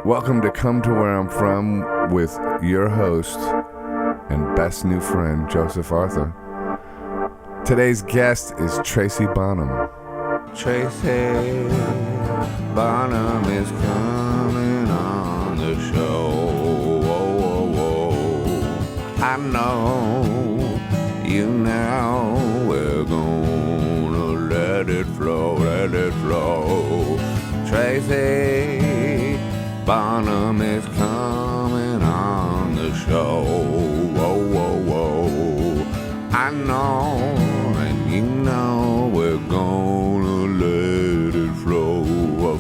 Welcome to Come to Where I'm From with your host and best new friend, Joseph Arthur. Today's guest is Tracy Bonham. Tracy Bonham is coming on the show. Whoa, whoa, whoa. I know, you know, we're gonna let it flow, let it flow. Tracy Bonham is coming on the show. Whoa, whoa, whoa. I know, and you know, we're gonna let it flow,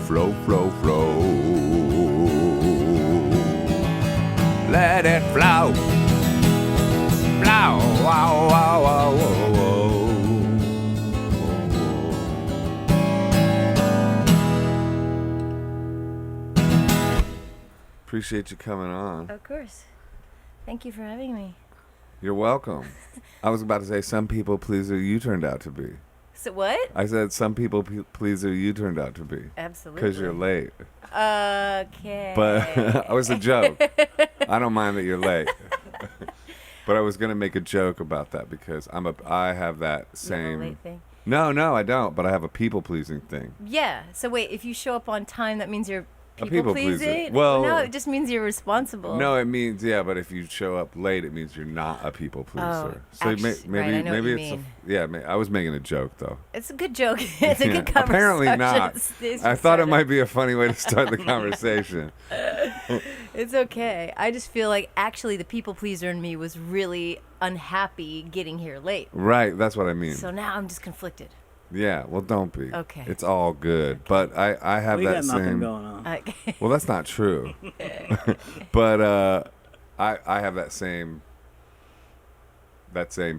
flow, flow, flow. Let it flow, flow, wow, wow, wow, wow, wow. Appreciate you coming on. Of course. Thank you for having me. You're welcome. I was about to say some people pleaser you turned out to be. So what? I said some people pleaser you turned out to be. Absolutely. Because you're late. Okay. But it was a joke. I don't mind that you're late. But I was going to make a joke about that because I have that same... You have a late thing? No, I don't. But I have a people-pleasing thing. Yeah. So wait, if you show up on time, that means you're A people pleaser. pleasing? Well, no, it just means you're responsible. No, it means, yeah, but if you show up late, it means you're not a people pleaser. So actually, right, I know maybe what you it's mean. I was making a joke though. It's a good joke. It's a good conversation. Apparently not. I thought it might be a funny way to start the conversation. It's okay. I just feel like actually the people pleaser in me was really unhappy getting here late. Right, that's what I mean. So now I'm just conflicted. Yeah, well, don't be. Okay. It's all good. But I have that got nothing same. going on. Okay. Well, that's not true. But I have that same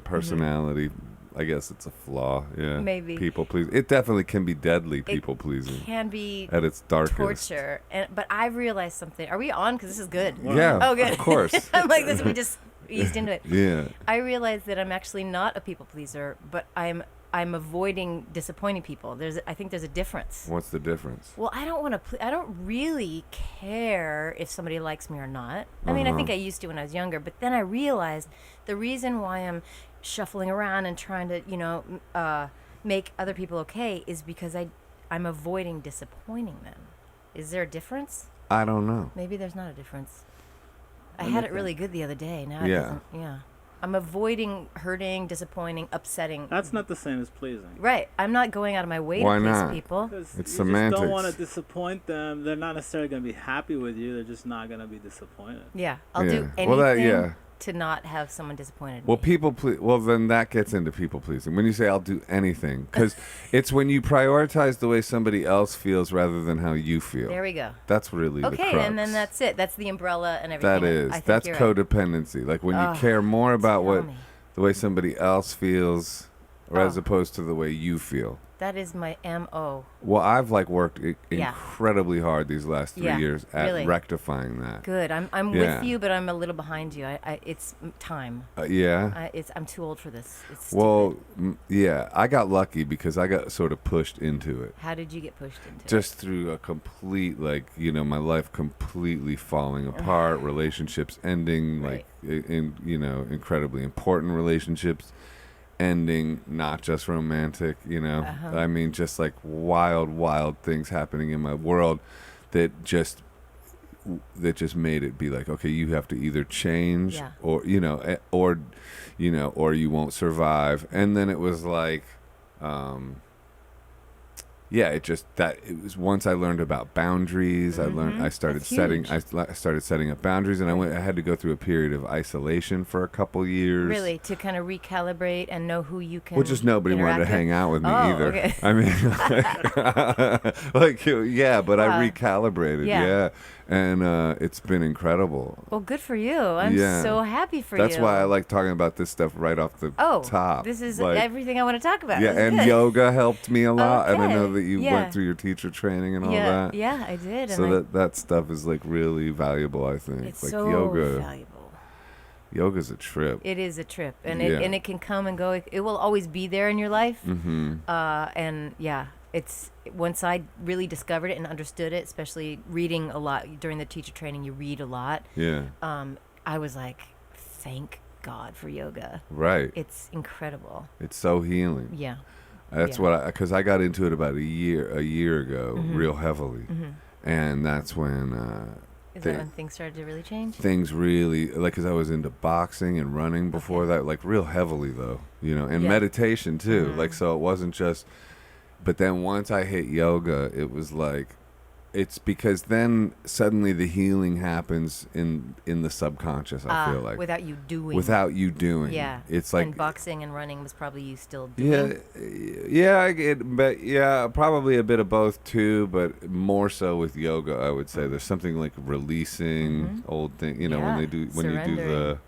personality. I guess it's a flaw. Yeah. Maybe. People pleasing. It definitely can be deadly. People pleasing. Can be At its darkest. torture. But I've realized something. Are we on? Because this is good. Yeah. Oh, good. Of course. I'm like this. We just eased into it. Yeah. I realized that I'm actually not a people pleaser, but I'm avoiding disappointing people. I think there's a difference. What's the difference? Well, I don't want to. I don't really care if somebody likes me or not. I mean, I think I used to when I was younger, but then I realized the reason why I'm shuffling around and trying to, make other people okay is because I'm avoiding disappointing them. Is there a difference? I don't know. Maybe there's not a difference. I had it really good the other day. Now it Yeah. doesn't. Yeah. I'm avoiding hurting, disappointing, upsetting. That's not the same as pleasing. Right. I'm not going out of my way Why to please not? people. Because It's you semantics. just don't want to disappoint them. They're not necessarily going to be happy with you. They're just not going to be disappointed. Yeah. I'll Yeah. do anything Well, that- yeah. to not have someone disappointed in Well, me. well, then that gets into people pleasing. When you say I'll do anything, because it's when you prioritize the way somebody else feels rather than how you feel. There we go. That's really the Okay, crux. and then that's it. That's the umbrella and everything. That is. I think That's you're right. codependency. Like when you care more about Tell what me. the way somebody else feels, or as Oh. opposed to the way you feel. That is my MO. Well, I've worked Yeah. incredibly hard these last 3 Yeah, years at really. rectifying that. Good. I'm Yeah. with you, but I'm a little behind you. It's time. Yeah. I'm too old for this. It's Well, stupid. yeah, I got lucky because I got sort of pushed into it. How did you get pushed into it? Just through a complete, my life completely falling apart, relationships ending, Right. incredibly important relationships ending, not just romantic, I mean, just wild things happening in my world that just made it be like, okay, you have to either change Yeah. or you won't survive. And then it was like, it was once I learned about boundaries. I started That's setting huge. I started setting up boundaries, and I had to go through a period of isolation for a couple years. Really, to kind of recalibrate and know who you can. Well, just nobody wanted to interact with? hang out with me Oh, either. okay. I mean, but I recalibrated, Yeah. and it's been incredible. Well, good for you. I'm Yeah. so happy for you. That's why I like talking about this stuff right off the top. This is Like, everything I want to talk about. yeah, This is and good. yoga helped me a lot, and I know Okay, that you yeah. went through your teacher training and all that. Yeah, I did. So and that stuff is really valuable, I think. it's Like so yoga. valuable. Yoga's a trip. It is a trip, and Yeah. it can come and go. It will always be there in your life. Mm-hmm. And yeah, it's once I really discovered it and understood it, especially reading a lot during the teacher training, you read a lot. Yeah. I was like, thank God for yoga. Right. It's incredible. It's so healing. Yeah. That's Yeah. because I got into it about a year ago, real heavily, and that's when Is that when things started to really change? things really, like, because I was into boxing and running before that, like real heavily though, and Yeah. meditation too. Like, so it wasn't just. But then once I hit yoga, it was like, it's because then suddenly the healing happens in the subconscious. I feel like without you doing. without you doing. Yeah. It's like and boxing and running was probably you still doing. probably a bit of both too, but more so with yoga. I would say there's something like releasing old thing. When you do Surrendering.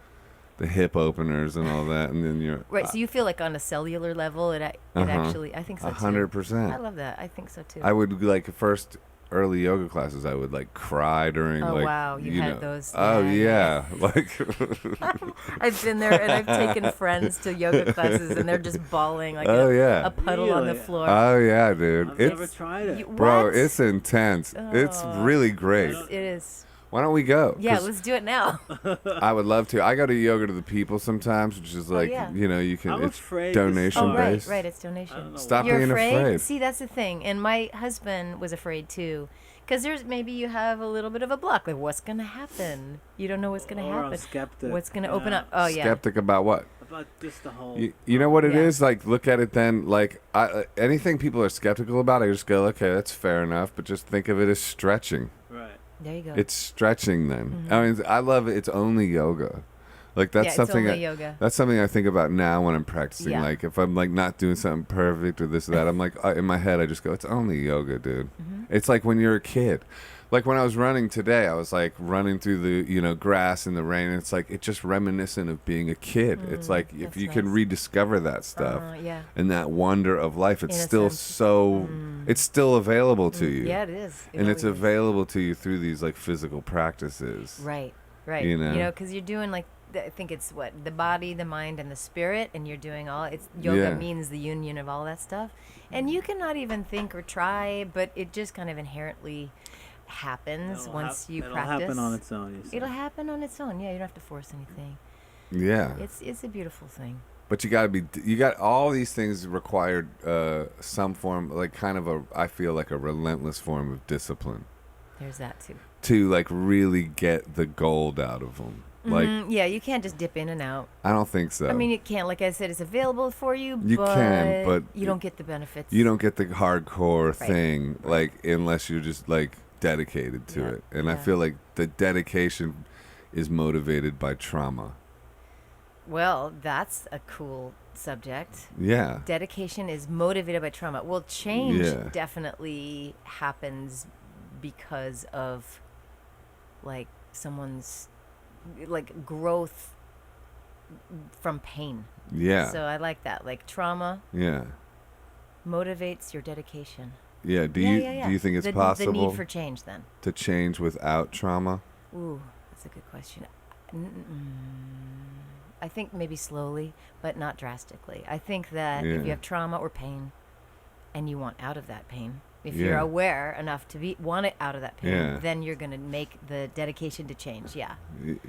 the hip openers and all that, and then you're Right, so you feel like on a cellular level, it actually, I think so too. 100%. I love that. I think so too. I would like first early yoga classes. I would like cry during. Oh, like, wow, you had those. Oh Yeah, yeah, like I've been there and I've taken friends to yoga classes and they're just bawling like a puddle on the Really? floor. oh yeah, dude. I've never tried it. Bro, What? it's intense. It's Oh. really great. It is. Why don't we go? Yeah, 'Cause let's do it now. I would love to. I go to yoga to the people sometimes, which is like, yeah. you can. I'm It's afraid to donation Oh, right, based. right. It's I don't donation. know Stop You're being afraid. See, that's the thing. And my husband was afraid too. Because maybe you have a little bit of a block. Like, what's going to happen? You don't know what's going to Or I'm happen. skeptic. What's going to open up? Oh, yeah. Skeptic about what? About just the whole. You know what it Yeah. is? Like, look at it then. Like, anything people are skeptical about, I just go, okay, that's fair enough. But just think of it as stretching. Right. There you go. It's stretching then. I mean, I love it. It's only yoga. Like, that's yeah, something. it's only yoga. That's something I think about now when I'm practicing. Yeah. Like, if I'm like not doing something perfect or this or that, I'm like, in my head, I just go, it's only yoga, dude. It's like when you're a kid. Like when I was running today, I was like running through the grass in the rain. And it's like it's just reminiscent of being a kid. It's like if that's you can nice. rediscover that stuff Yeah. and that wonder of life, it's still Innocence. so. It's still available to you. Yeah, it is. It And it's really is. available to you through these like physical practices. Right, right. You know? Because you're doing like, I think it's what? The body, the mind, and the spirit, and you're doing all, yoga Yeah. means the union of all that stuff. And you cannot even think or try, but it just kind of inherently happens once you it'll practice. happen on its own. You say. It'll happen on its own. Yeah, you don't have to force anything. Yeah. It's a beautiful thing. But you got all these things required some form, like kind of I feel like a relentless form of discipline There's that too. to like really get the gold out of them. Like, Yeah, you can't just dip in and out. I don't think so. I mean, you can't. Like I said, it's available for you. You but can, but you don't get the benefits. you don't get the hardcore Right. thing, like, unless you're just like dedicated to Yeah. it. And I Yeah. feel like the dedication is motivated by trauma. Well, that's a cool subject. Yeah. Dedication is motivated by trauma. Well, change Yeah. definitely happens because of like someone's like growth from pain. Yeah. So I like that. Like trauma Yeah. motivates your dedication. Yeah. Do Yeah. you think it's the possible need for change then? to change without trauma? Ooh, that's a good question. I think maybe slowly, but not drastically. I think that if Yeah. you have trauma or pain and you want out of that pain, if Yeah. you're aware enough to want it out of that pain, Yeah. then you're going to make the dedication to change. Yeah.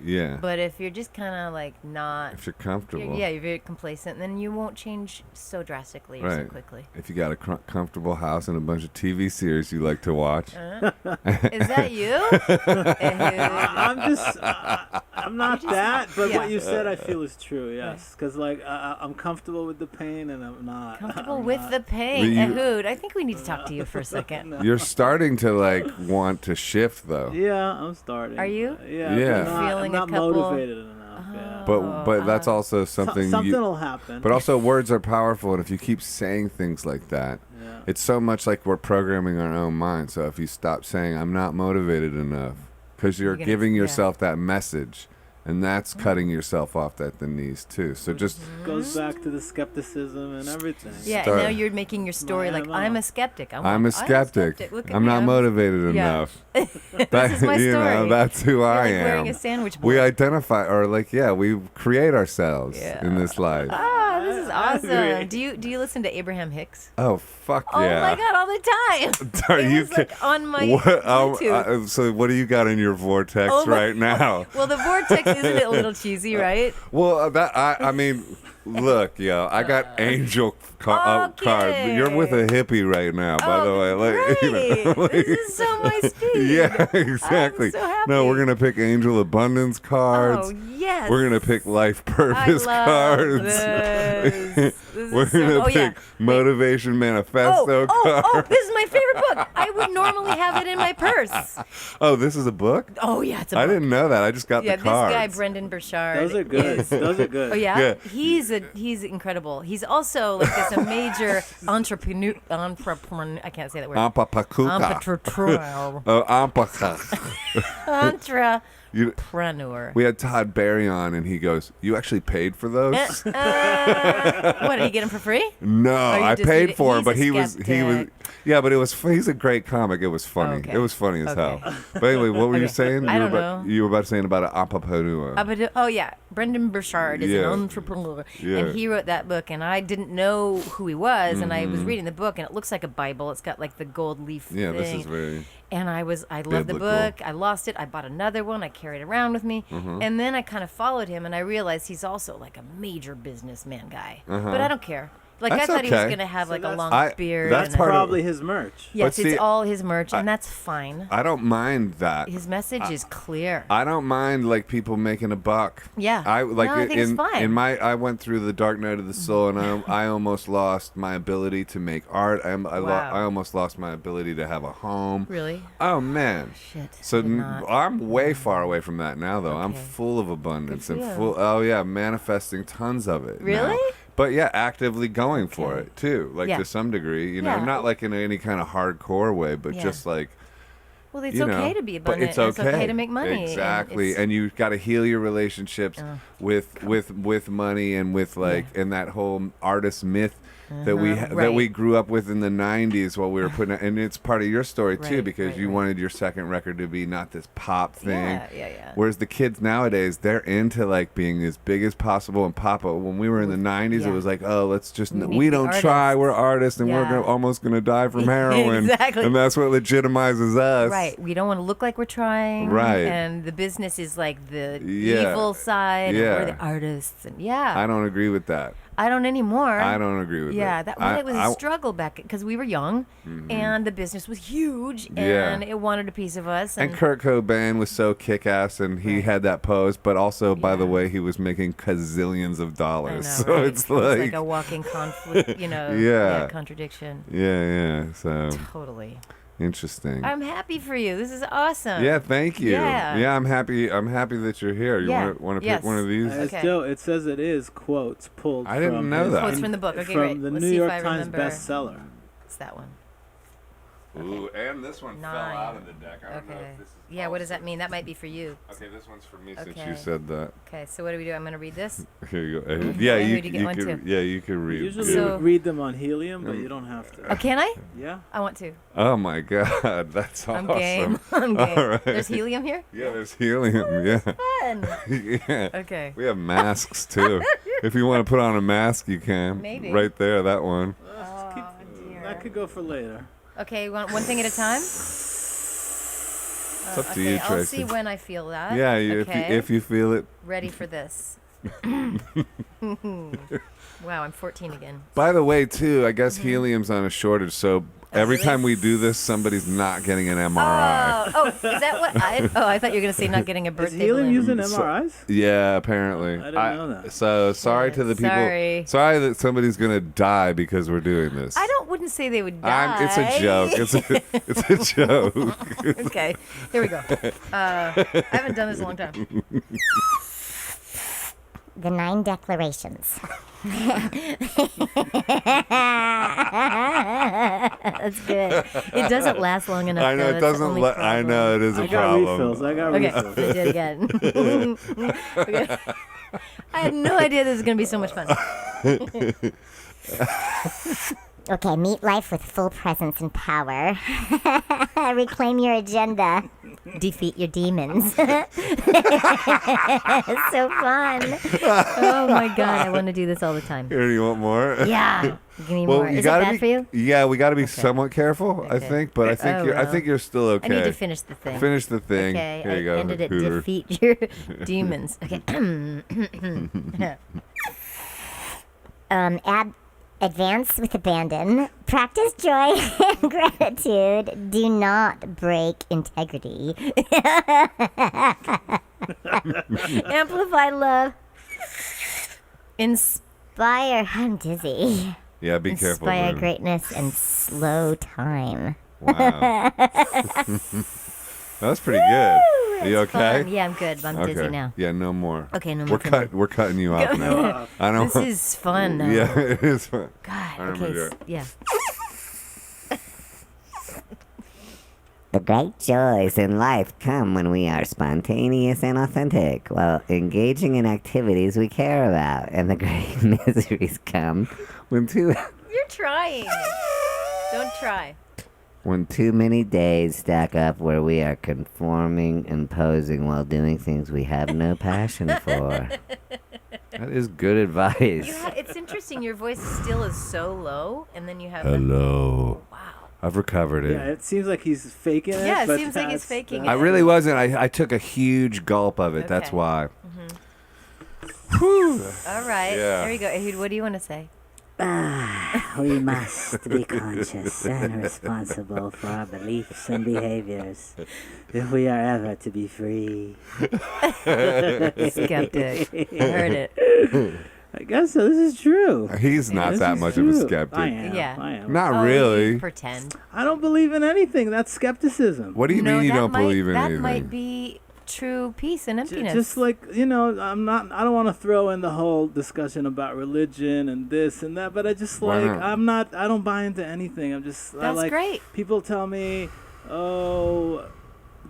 Yeah. But if you're just kind of like not, If you're comfortable. you're very complacent, then you won't change so drastically or so Right. quickly. If you got a comfortable house and a bunch of TV series you like to watch. Is that you? I'm not just- that, but yeah. what you said I feel is true. Yes, because like I'm comfortable with the pain, and I'm not Comfortable I'm with not. the pain. You- Ehud, I think we need to talk to you for a second. You're starting to like want to shift though. Yeah, I'm starting. Are you? Yeah. Yeah. But Feeling a I'm not couple- motivated enough. Yeah. But that's also something Something you, will happen. but also words are powerful, and if you keep saying things like that, yeah. it's so much like we're programming our own mind. So if you stop saying I'm not motivated enough, because you're gonna- giving yeah. yourself that message, and that's cutting yourself off at the knees too. So just Goes back to the skepticism and everything. Yeah, Start- and now you're making your story like MO. I'm a skeptic. I'm a skeptic. Look at I'm me, not motivated Yeah. enough. This is my You know, story. that's who You're I like am. wearing a sandwich We board. identify, or like, yeah, we create ourselves Yeah. in this life. Ah, This is I awesome. agree. Do you listen to Abraham Hicks? Oh fuck Oh yeah! my god, all the time. Are It you was, like, on my what, YouTube. so what do you got in your vortex Oh my right now? Well, the vortex isn't it a little cheesy, right? Well, I mean, look, yo, I got angel cards. Okay. You're with a hippie right now, by the way. Like, you know, great. This is so my speed. yeah, exactly. I'm so happy. No, we're gonna pick angel abundance cards. Oh yes. We're gonna pick life purpose I love cards. This. This We're is so, gonna oh, pick yeah. motivation manifesto cards. Oh, this is my favorite book. I would normally have it in my purse. Oh, this is a book? Oh yeah, it's a book. I didn't know that. I just got Yeah, the cards. this guy Brendan Burchard. Those are good. is- Those are good. Oh yeah? Yeah. He's incredible. He's also like this a major entrepreneur. I can't say that word. Ampapakuka. Entrepreneur. Oh, ampaka. You- Entrepreneur. We had Todd Barry on, and he goes, "You actually paid for those?" What did he get them for free? No, you I just paid did it- for him, he's but a he was. skeptic. Yeah, but it was. He's a great comic. It was funny. Okay. It was funny as Okay. hell. But anyway, what were you Okay. saying? I you don't were about, know. You were about saying about an ampapreneur. Oh yeah, Brendan Burchard is Yeah. an entrepreneur, Yeah. and he wrote that book, and I didn't know who he was, and I was reading the book, and it looks like a Bible. It's got like the gold leaf Yeah, thing. this is very. And I loved the biblical. book. I lost it. I bought another one. I carried it around with me. And then I kind of followed him, and I realized he's also like a major businessman guy. But I don't care. Like That's I thought he was okay. gonna have So like a that's- long beard. that's and part of- Probably his merch. yes, But see, it's all his merch, and that's fine. I don't mind that. His message is clear. I don't mind like people making a buck. Yeah. I like No, I think it's fine. in my I went through the dark night of the soul, and I almost lost my ability to make art. I Wow. almost lost my ability to have a home. Really? Oh man. Shit. So I did not. I'm way far away from that now, though. I'm Okay. full of abundance Good and for you. full. Oh yeah, manifesting tons of it. now. Really? But yeah, actively going for Okay. it too, like Yeah. to some degree. You know, Yeah. not like in any kind of hardcore way, but Yeah. just like. Well, it's you okay know, to be but abundant. it's and okay. It's okay to make money. Exactly, And and you got to heal your relationships with money and with like and that whole artist myth that that Right. we grew up with in the '90s while we were putting it, and it's part of your story too Right, because right, you right. wanted your second record to be not this pop thing. Yeah. Whereas the kids nowadays, they're into like being as big as possible and pop up. When we were in the '90s, Yeah. it was like, oh, let's just We need we to be don't try. artists. We're artists, and we're Yeah. almost gonna die from heroin. Exactly. And that's what legitimizes us. Right. We don't want to look like we're trying. Right. And the business is like the Yeah. evil side. Yeah. And we're the artists. And yeah. I don't agree with that. I don't anymore. I don't agree with Yeah, that. it was a struggle back because we were young, and the business was huge, Yeah. and it wanted a piece of us. And Kurt Cobain was so kick-ass, and he Right. had that pose, but also, by the Yeah. way, he was making gazillions of I know, dollars. So right? it's It like, was like a walking conflict, Yeah. contradiction. yeah. So Totally. interesting. I'm happy for you. This is awesome. Yeah, thank you. Yeah. I'm happy. I'm happy that you're here. You Yeah. want to Yes. pick one of these? It's Okay. still, it says it is quotes pulled. I didn't from know his- that. Quotes from the book. Okay, from great. the Let's New see if York I Times remember. bestseller. It's that one. Ooh, and this one fell 9. out of the deck. I don't know Okay. if this is Yeah, what does that possible. mean? That might be for you. Okay, this one's for me since Okay. you said that. Okay, so what do we do? I'm going to read this. Here you go. Yeah, I you heard you get one could. too. Yeah, you could read. Usually So- read them on helium, but you don't have to. Oh, can I? Yeah. I want to. Oh my God, that's I'm awesome. game. I'm game. All right. There's helium here? Yeah, there's helium. Yeah. Fun. Yeah. Okay. We have masks too. If you want to put on a mask, you can. Maybe. Right there, that one. Let's keep- dear. that could go for later. Okay, one thing at a time? It's up to okay, you, I'll Tracy. see when I feel that. Yeah, okay. if you feel it. Ready for this. Wow, I'm 14 again. By the way, too, I guess Mm-hmm. helium's on a shortage, so every really? time we do this, somebody's not getting an MRI. Oh, is that what I thought you were going to say not getting a Is birthday helium balloon. using So- MRIs? Yeah, apparently. I didn't know that. So sorry to the people. Sorry. Sorry that somebody's gonna die because we're doing this. wouldn't say they would die. It's a joke. It's a joke. Okay, here we go. I haven't done this in a long time. The 9 declarations. That's good. It doesn't last long enough. I know though. it That's the doesn't. only I know it is a I got problem. refills. I got Okay, refills. I did again. Okay. I had no idea this was going to be so much fun. Okay, meet life with full presence and power. Reclaim your agenda. Defeat your demons. So fun. Oh my God, I want to do this all the time. Here, you want more? Yeah. Give me more. Is it bad for you? Yeah, we got to be somewhat careful, I think. But I think you're still okay. I need to finish the thing. Finish the thing. Okay, Here you go. ended at Hooter. defeat your demons. Okay. Advance with abandon. Practice joy and gratitude. Do not break integrity. Amplify love. Inspire. I'm dizzy. Yeah, be careful. Inspire man. greatness and slow time. Wow. That's pretty good. Are you okay? Fun. Yeah, I'm good. I'm dizzy now. Yeah, no more. Okay, no more. We're cutting you off now. I don't. This is fun. Though. Yeah, it is fun. God. I'm gonna do Okay. it. Yeah. The great joys in life come when we are spontaneous and authentic, while engaging in activities we care about. And the great miseries come when You're trying. Don't try. when too many days stack up where we are conforming and posing while doing things we have no passion for. That is good advice. It's interesting. Your voice still is so low, and then you have. Hello. Wow. I've recovered it. Yeah, it seems like he's faking it. Yeah, it but seems like he's that's- faking I it. really wasn't. I took a huge gulp of it. That's Okay. why. All right. Yeah. There you go. Ehud, what do you want to say? We must be conscious and responsible for our beliefs and behaviors if we are ever to be free. Skeptic. I heard it. I guess so. This is true. He's not This that is much of a true. skeptic. I am. Yeah. I am. Not Oh, really. you pretend. I don't believe in anything. That's skepticism. What do you No, mean you that don't might- believe in that anything? might be true peace and emptiness. Just like, I don't want to throw in the whole discussion about religion and this and that, but I just Why like, not? I don't buy into anything. I That's like, great. people tell me, oh,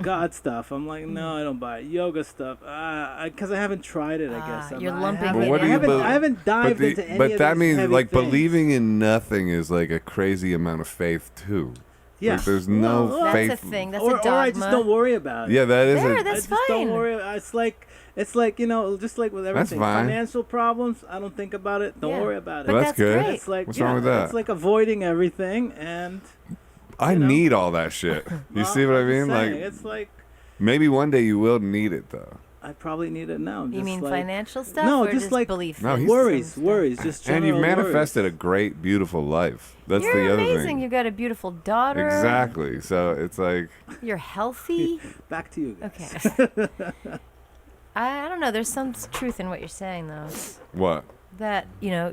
God stuff. I'm like, no, I don't buy it. Yoga stuff. Because I haven't tried it, I guess. You're I lumping haven't- it What do I you haven't, believe? I haven't dived into any but of that these means heavy like things. believing in nothing is like a crazy amount of faith too. Yeah. Like, there's no Well, faith. That's a thing. That's or, a dogma. or I just don't worry about it. Yeah, that is There, a. I that's just fine. don't worry. It's like just like with everything. fine. Financial problems, I don't think about it. Don't Yeah. worry about it. But Well, that's that's good. great. It's like What's wrong with that? It's like avoiding everything, and I you know. need all that shit. You see what I I'm just mean? Like saying, it's like maybe one day you will need it though. I probably need it now. You just mean like, financial stuff? No, or just like belief. No, in he's- worries, some worries, stuff? just And general you've manifested worries. a great, beautiful life. That's You're the other amazing. thing. You've got a beautiful daughter. Exactly. So it's like You're healthy. Back to you guys. Okay. I don't know. There's some truth in what you're saying, though. what? That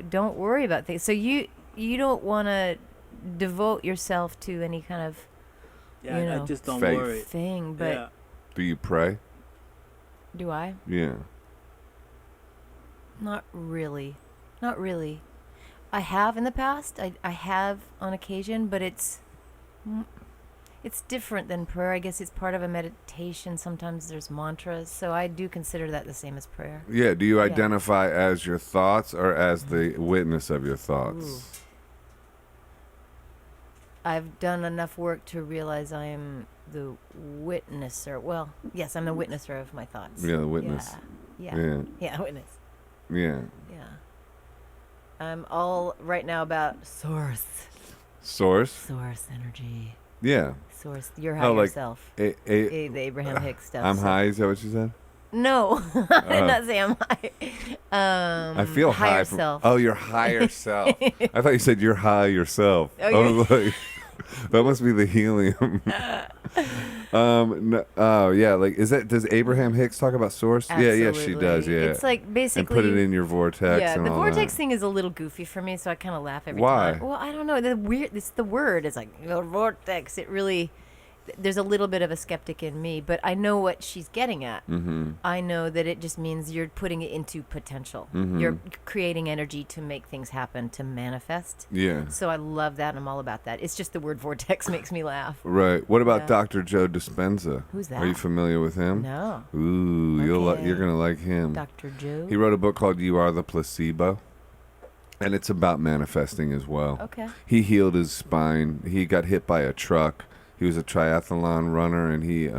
don't worry about things. So you don't want to devote yourself to any kind of Yeah, You I know. just don't Faith. worry. thing. But Yeah. Do you pray? do I? Yeah. Not really. Not really. I have in the past. I have on occasion, but it's different than prayer. I guess it's part of a meditation. Sometimes there's mantras, so I do consider that the same as prayer. Yeah. Do you Yeah. identify as your thoughts or as the witness of your thoughts? I've done enough work to realize I am the witnesser. Well, yes, I'm the witnesser of my thoughts. Yeah, the witness. Yeah. Yeah. Yeah, witness. Yeah. Yeah. I'm all right now about source. Source. Source energy. Yeah. Source. You're Oh, higher like self. A, The Abraham Hicks stuff. I'm so- high. Is that what you said? No, I did not say I'm high. I feel higher high. self. Oh, you're higher self. I thought you said you're high yourself. Oh, I was like, that must be the helium. Oh yeah, like does Abraham Hicks talk about source? Yeah, she Absolutely. does. Yeah, It's like basically. and put it in your vortex. Yeah, and the all vortex that. thing is a little goofy for me, so I kind of laugh every Why? time. Well, I don't know. It's the word. It's like vortex. It really. There's a little bit of a skeptic in me, but I know what she's getting at. Mm-hmm. I know that it just means you're putting it into potential. Mhm. You're creating energy to make things happen, to manifest. Yeah. So I love that, and I'm all about that. It's just the word vortex makes me laugh. Right. What about Yeah. Dr. Joe Dispenza? Who's Are you that? familiar with him? No. Ooh, Okay. you're gonna like him. Dr. Joe? He wrote a book called "You Are the Placebo." And it's about manifesting as well. Okay. He healed his spine. He got hit by a truck. He was a triathlon runner, and he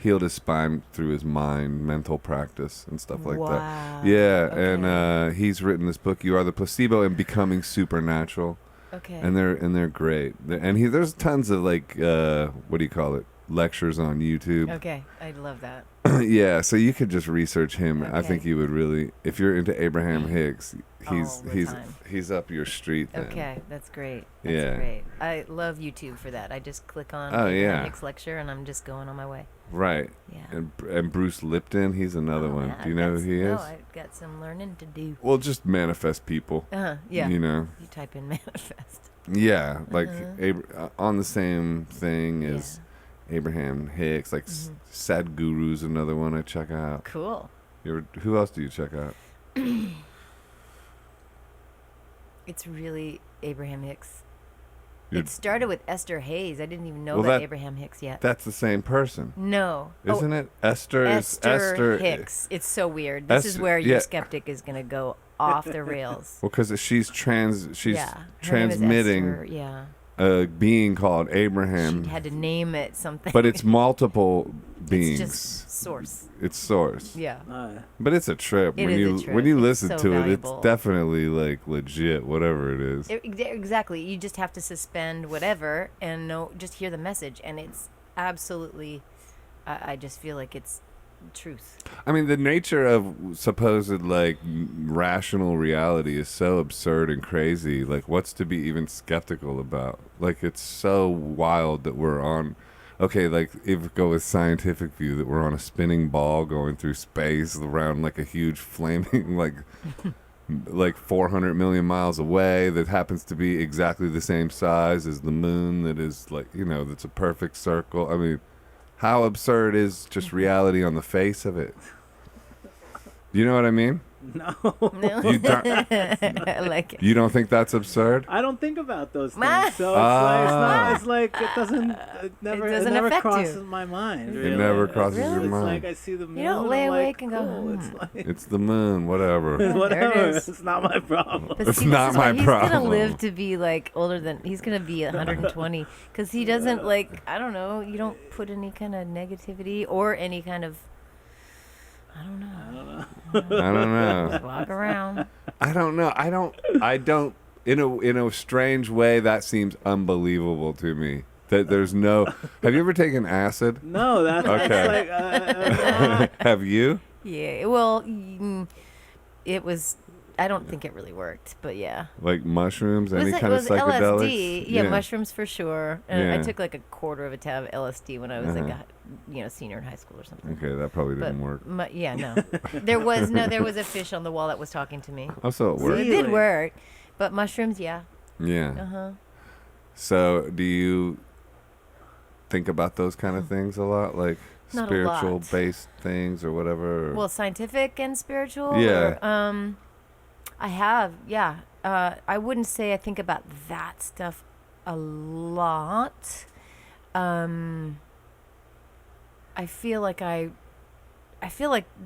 healed his spine through his mind, mental practice, and stuff like that. Yeah, Okay. and he's written this book, "You Are the Placebo," and Becoming Supernatural. Okay. And they're great. There's tons of what do you call it? Lectures on YouTube. Okay. I love that. Yeah, so you could just research him. I Okay. think you would really, if you're into Abraham Hicks, All the time. he's up your street then. Okay, that's great. That's Yeah. great. I love YouTube for that. I just click on Oh, Abraham yeah. Hicks lecture and I'm just going on my way. Right. Yeah. And Bruce Lipton, he's another Oh, one. man, Do you know who he is? No, I've got some learning to do. Well, just manifest people. Yeah. You know. You type in manifest. Yeah, like Uh-huh. on the same thing as Abraham Hicks, like Sadhguru's another one I check out. Cool. Who else do you check out? It's really Abraham Hicks. You're- It started with Esther Hayes. I didn't even know Well, about that- Abraham Hicks yet. That's the same person, No. isn't it? Esther Esther Hicks. It's so weird. This is Esther- where your yeah. skeptic is going to go off the rails. Well, because she's Yeah. Her name is transmitting Esther, yeah. a being called She Abraham, had to name it something. but it's multiple beings. It's just source. It's source. Yeah. But it's a trip. It when is a you trip. when you It's listen so to valuable. it, it's definitely like legit, whatever it is. Exactly. You just have to suspend whatever and just hear the message. And it's absolutely, I just feel like it's truth. I mean, the nature of supposed like rational reality is so absurd and crazy. Like, what's to be even skeptical about? Like, it's so wild that we're on. Okay, like if we go with scientific view, that we're on a spinning ball going through space around like a huge flaming like 400 million miles away that happens to be exactly the same size as the moon. That is like that's a perfect circle. I mean, how absurd is just reality on the face of it? You know what I mean? No. No. You don't, I like it. you don't think that's absurd? I don't think about those things. So it's like it doesn't it never affect you. crosses my mind. Really. It never crosses Really? your It's mind. like I see the moon. You don't lay I'm awake like, and go, cool. It's like It's the moon, whatever. whatever. There it is. It's not my problem. But It's see, not this is my why he's problem. gonna live to be like older than he's gonna be 120 because he doesn't like I don't know. You don't put any kind of negativity or any kind of I don't know. I don't know. Just walk around. I don't know. I don't. In a strange way, that seems unbelievable to me. That there's no. Have you ever taken acid? No, that's Okay. like Have you? Yeah. Well, it was. I don't think it really worked, but yeah. Like mushrooms, any it kind was of psychedelics? LSD. Yeah, mushrooms for sure. And I Yeah. took like a quarter of a tab of LSD when I was like a senior in high school or something. Okay, that probably But didn't work. yeah, no. There was a fish on the wall that was talking to me. Oh, so it So worked. it did work. But mushrooms, yeah. Yeah. Uh-huh. So, do you think about those kind of things a lot, like Not a spiritual lot. based things or whatever? Well, scientific and spiritual? Yeah. Or, I have, yeah. I wouldn't say I think about that stuff a lot. I feel like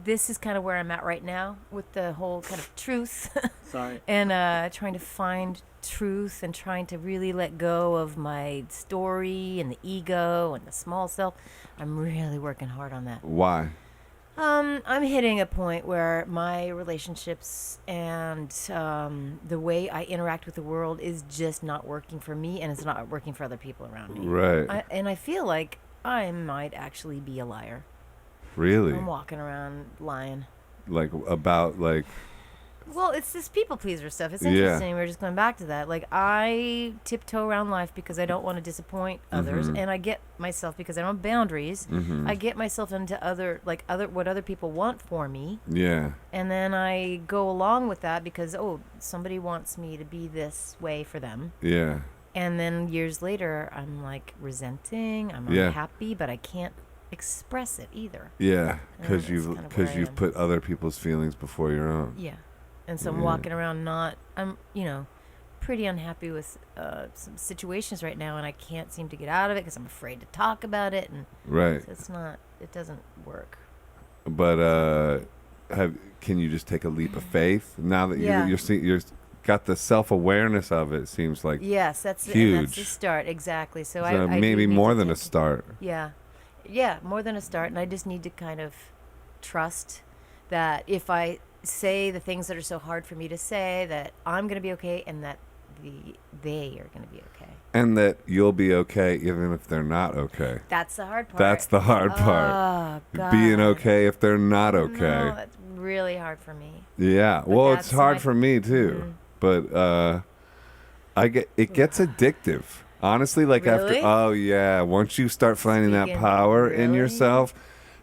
this is kind of where I'm at right now with the whole kind of truth sorry. and trying to find truth and trying to really let go of my story and the ego and the small self. I'm really working hard on that. Why? I'm hitting a point where my relationships and the way I interact with the world is just not working for me, and it's not working for other people around me. Right. And I feel like I might actually be a liar. Really? I'm walking around lying. Like about like. Well, it's this people pleaser stuff. It's Yeah. interesting. We're just going back to that. Like, I tiptoe around life because I don't want to disappoint others, and I get myself because I don't have boundaries. I get myself into what other people want for me, Yeah. and then I go along with that because somebody wants me to be this way for them. Yeah. And then years later, I'm like resenting. I'm Yeah. unhappy, but I can't express it either. Yeah. Because that's you've kind of where I you've am. put other people's feelings before your own. Yeah. And so I'm Yeah. walking around I'm pretty unhappy with some situations right now, and I can't seem to get out of it because I'm afraid to talk about it, and Right. so it doesn't work. But can you just take a leap of faith now that Yeah. you're got the self-awareness of it, seems like Yes, that's huge. and that's the start, exactly. So, So I maybe do need more to than a take- start. Yeah, more than a start, and I just need to kind of trust that if I say the things that are so hard for me to say, that I'm going to be okay, and that they are going to be okay. And that you'll be okay even if they're not okay. That's the hard part. That's the hard part. Oh, God. Being okay if they're not okay. No, it's really hard for me. Yeah. Well, that's it's hard my- for me too. But it gets addictive. Honestly, like Really? once you start finding that Speaking- power in really? yourself,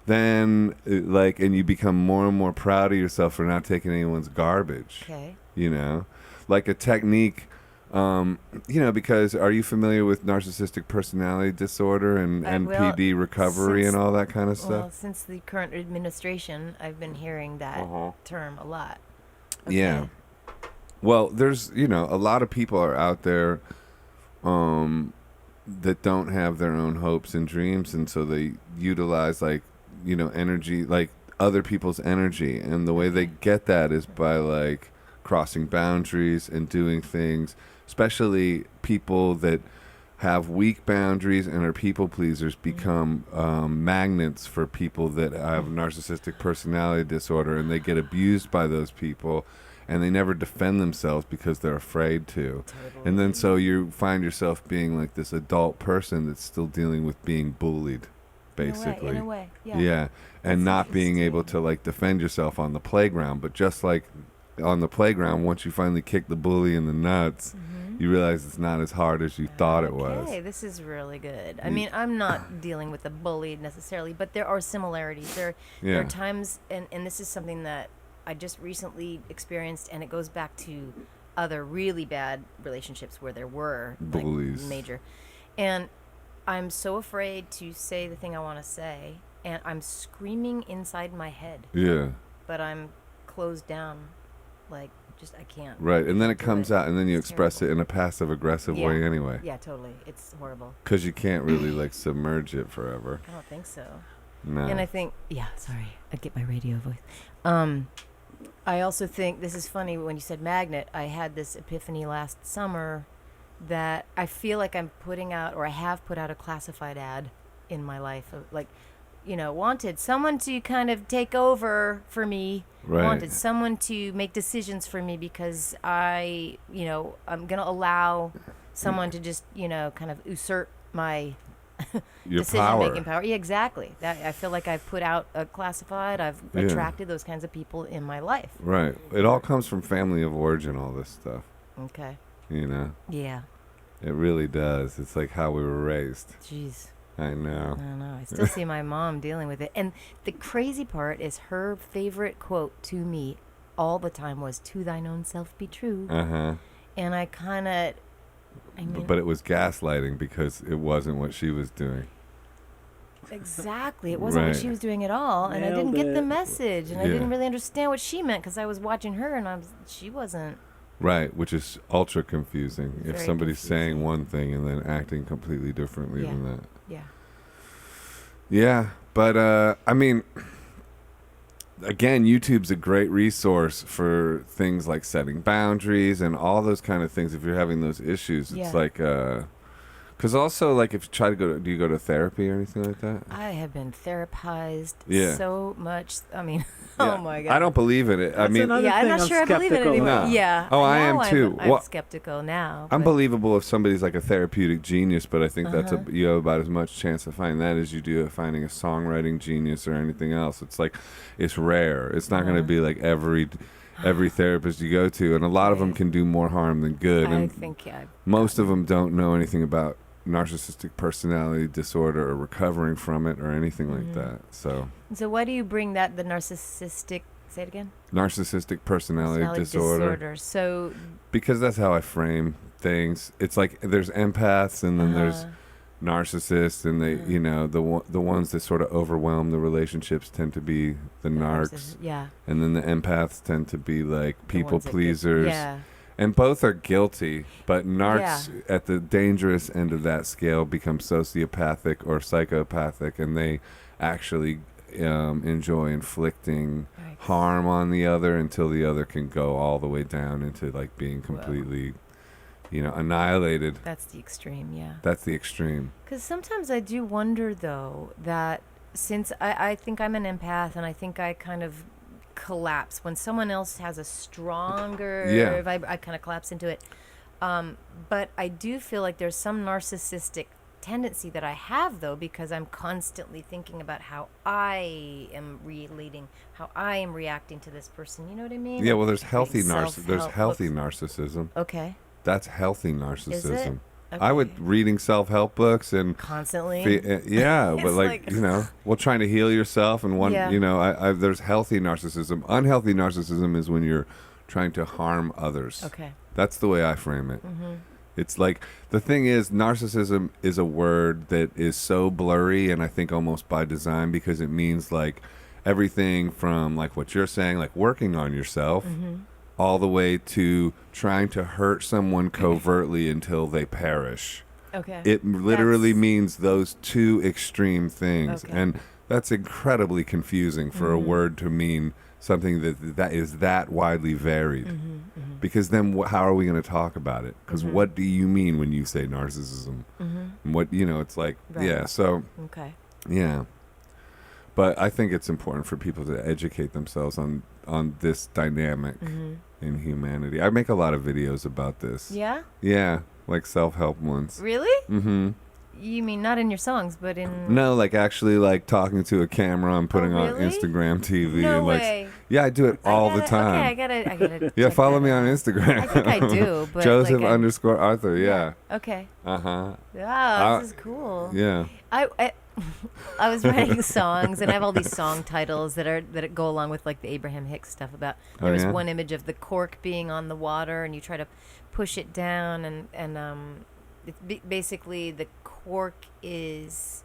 then and you become more and more proud of yourself for not taking anyone's garbage. Okay. You know, like a technique. Because are you familiar with narcissistic personality disorder and well, NPD recovery since- and all that kind of stuff? Well, since the current administration, I've been hearing that term a lot. Yeah. Well, there's, a lot of people are out there that don't have their own hopes and dreams, and so they utilize energy, like other people's energy, and the way they get that is by crossing boundaries and doing things, especially people that have weak boundaries and are people pleasers become magnets for people that have narcissistic personality disorder, and they get abused by those people, and they never defend themselves because they're afraid to. Totally. And then so you find yourself being like this adult person that's still dealing with being bullied, basically. In a way, yeah. Yeah, and That's not being able to interesting. defend yourself on the playground, but just like on the playground, once you finally kick the bully in the nuts, you realize it's not as hard as you thought it was. Okay, this is really good. I mean, I'm not dealing with the bully necessarily, but there are similarities. There Yeah. are times, and this is something that I just recently experienced, and it goes back to other really bad relationships where there were Bullies. major. And I'm so afraid to say the thing I want to say, and I'm screaming inside my head, Yeah, but I'm closed down, I can't. right. And then it do comes it. out, and then you It's express it in a passive-aggressive Yeah. way anyway. Yeah, totally. It's horrible. Because you can't really submerge it forever. I don't think so. No. And I think, sorry, I get my radio voice. I also think this is funny when you said magnet. I had this epiphany last summer that I feel like I'm putting out, or I have put out, a classified ad in my life of wanted someone to kind of take over for me. Right. Wanted someone to make decisions for me because I'm gonna allow someone to just kind of usurp my Your decision-making power. power. Yeah, exactly. I feel like I've put out a classified. I've Yeah. attracted those kinds of people in my life. Right. It all comes from family of origin, all this stuff. Okay. It Yeah. really does. It's like how we were raised. Jeez. I I know. don't know. I still see my mom dealing with it. And the crazy part is her favorite quote to me all the time was, "To thine own self be true." Uh-huh. And I kind of, But it was gaslighting because it wasn't what she was doing. exactly. It wasn't what Right. she was doing at all. And I didn't Nailed get the it. message. And I Yeah. didn't really understand what she meant because I was watching her and she wasn't. Right, which is ultra confusing if Very somebody's saying confusing. one thing and then acting completely differently Yeah. than that. Yeah. Yeah, but again, YouTube's a great resource for things like setting boundaries and all those kind of things if you're having those issues. Yeah. It's like because also if you try to do you go to therapy or anything like that? I have been therapized Yeah. so much. I mean, Yeah. oh my God. I don't believe in it. I That's mean, another Yeah, I'm thing not sure I believe in it skeptical anymore. of. No. Yeah. Oh, I am now too. I'm What- skeptical now. but- unbelievable if somebody's like a therapeutic genius, but I think that's Uh-huh. you have about as much chance to find that as you do at finding a songwriting genius or anything else. It's like it's rare. It's not going to Uh-huh. be like every therapist you go to, and a lot of them Right. can do more harm than good. I And think, yeah. most of them don't know anything about narcissistic personality disorder or recovering from it or anything like Mm-hmm. that. So So why do you bring the narcissistic, say it again? narcissistic personality disorder. So, Because that's how I frame things. It's like there's empaths and then there's narcissists, and they, the ones that sort of overwhelm the relationships tend to be the narcs, yeah. and then the empaths tend to be like the people ones that get- pleasers. Yeah. And both are guilty, but narcs at the dangerous end of that scale become sociopathic or psychopathic, and they actually enjoy inflicting Right. harm on the other until the other can go all the way down into like being completely, annihilated. That's the extreme, yeah. That's the extreme. Because sometimes I do wonder, though, that since I think I'm an empath and I think I kind of collapse when someone else has a stronger vibe, I kind of collapse into it. But I do feel like there's some narcissistic tendency that I have, though, because I'm constantly thinking about how I am relating, how I am reacting to this person. You know what I mean? Yeah, well, there's healthy Self-help narcissism. Okay. That's healthy narcissism. Is it? Okay. I would reading self-help books and constantly. Yeah, but trying to heal yourself and there's healthy narcissism. Unhealthy narcissism is when you're trying to harm others. Okay. That's the way I frame it. Mm-hmm. It's like the thing is, narcissism is a word that is so blurry, and I think almost by design, because it means like everything from like what you're saying, like working on yourself, all the way to trying to hurt someone covertly until they perish. Okay. It literally means those two extreme things. Okay. And that's incredibly confusing for a word to mean something that is that widely varied. Because then how are we going to talk about it? Because what do you mean when you say narcissism? And what, it's like, so. Okay. Yeah. But I think it's important for people to educate themselves on this dynamic in humanity. I make a lot of videos about this. Yeah? Yeah, like self-help ones. Really? Mm-hmm. You mean not in your songs, but in... No, like actually like talking to a camera and putting on really? Instagram TV. No and like, way. Yeah, I do it all the time. Okay, I gotta Yeah, check follow that me out. on Instagram. I think I do, but Joseph like _Arthur, yeah. Okay. Uh-huh. Wow, this is cool. Yeah. I was writing songs, and I have all these song titles that go along with like the Abraham Hicks stuff about. There was one image of the cork being on the water, and you try to push it down, and it's basically the cork is,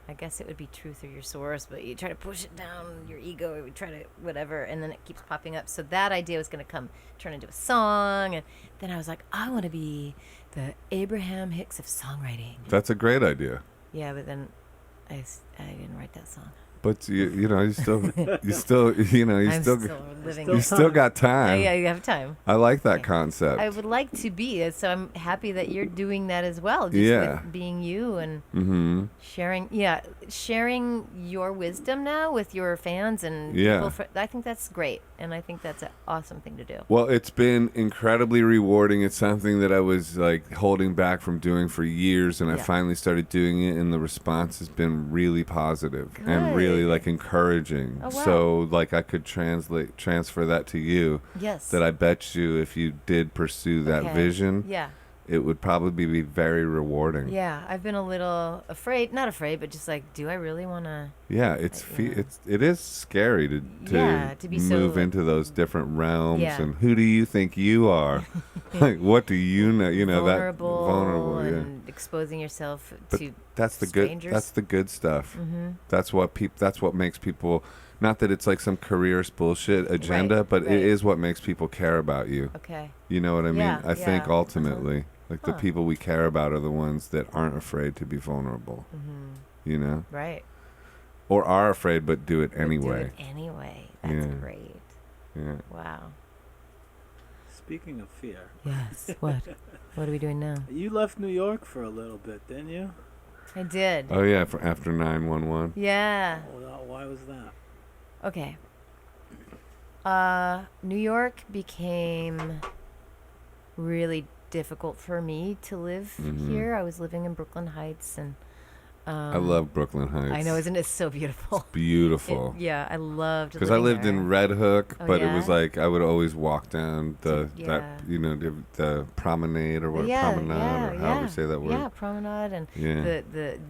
I guess it would be truth or your source, but you try to push it down, your ego, you try to whatever, and then it keeps popping up. So that idea was going to turn into a song, and then I was like, I want to be the Abraham Hicks of songwriting. That's a great idea. Yeah, but then I didn't write that song. But you still living. You still got time. Yeah, you have time. I like that concept. I would like to be, so I'm happy that you're doing that as well. Just with being you and sharing your wisdom now with your fans and people. I think that's great, and I think that's an awesome thing to do. Well, it's been incredibly rewarding. It's something that I was like holding back from doing for years, and I finally started doing it, and the response has been really positive and really like encouraging. Oh, wow. So like I could transfer that to you. Yes. That I bet you if you did pursue that vision, it would probably be very rewarding. Yeah, I've been a little afraid, not afraid, but just like, do I really want to? Yeah, it is scary to be move into those different realms. And who do you think you are? Like, what do you know? You know, vulnerable, and exposing yourself to that's the strangers. good. That's the good stuff. That's what makes people. Not that it's like some career bullshit agenda, but it is what makes people care about you. Okay. You know what I mean? I think ultimately, like the Huh. people we care about are the ones that aren't afraid to be vulnerable. You know? Right. Or are afraid but do it anyway. That's great. Yeah. Wow. Speaking of fear. Yes. What? What are we doing now? You left New York for a little bit, didn't you? I did. Oh yeah, for after 9/11. Yeah. Why was that? Okay. New York became really difficult for me to live here. I was living in Brooklyn Heights, and I love Brooklyn Heights. I know, isn't it so beautiful? It's beautiful. I loved because I lived there. in Red Hook, Oh, but it yeah? was like I would always walk down the Yeah. the promenade or what promenade or however you say that word. Yeah, promenade and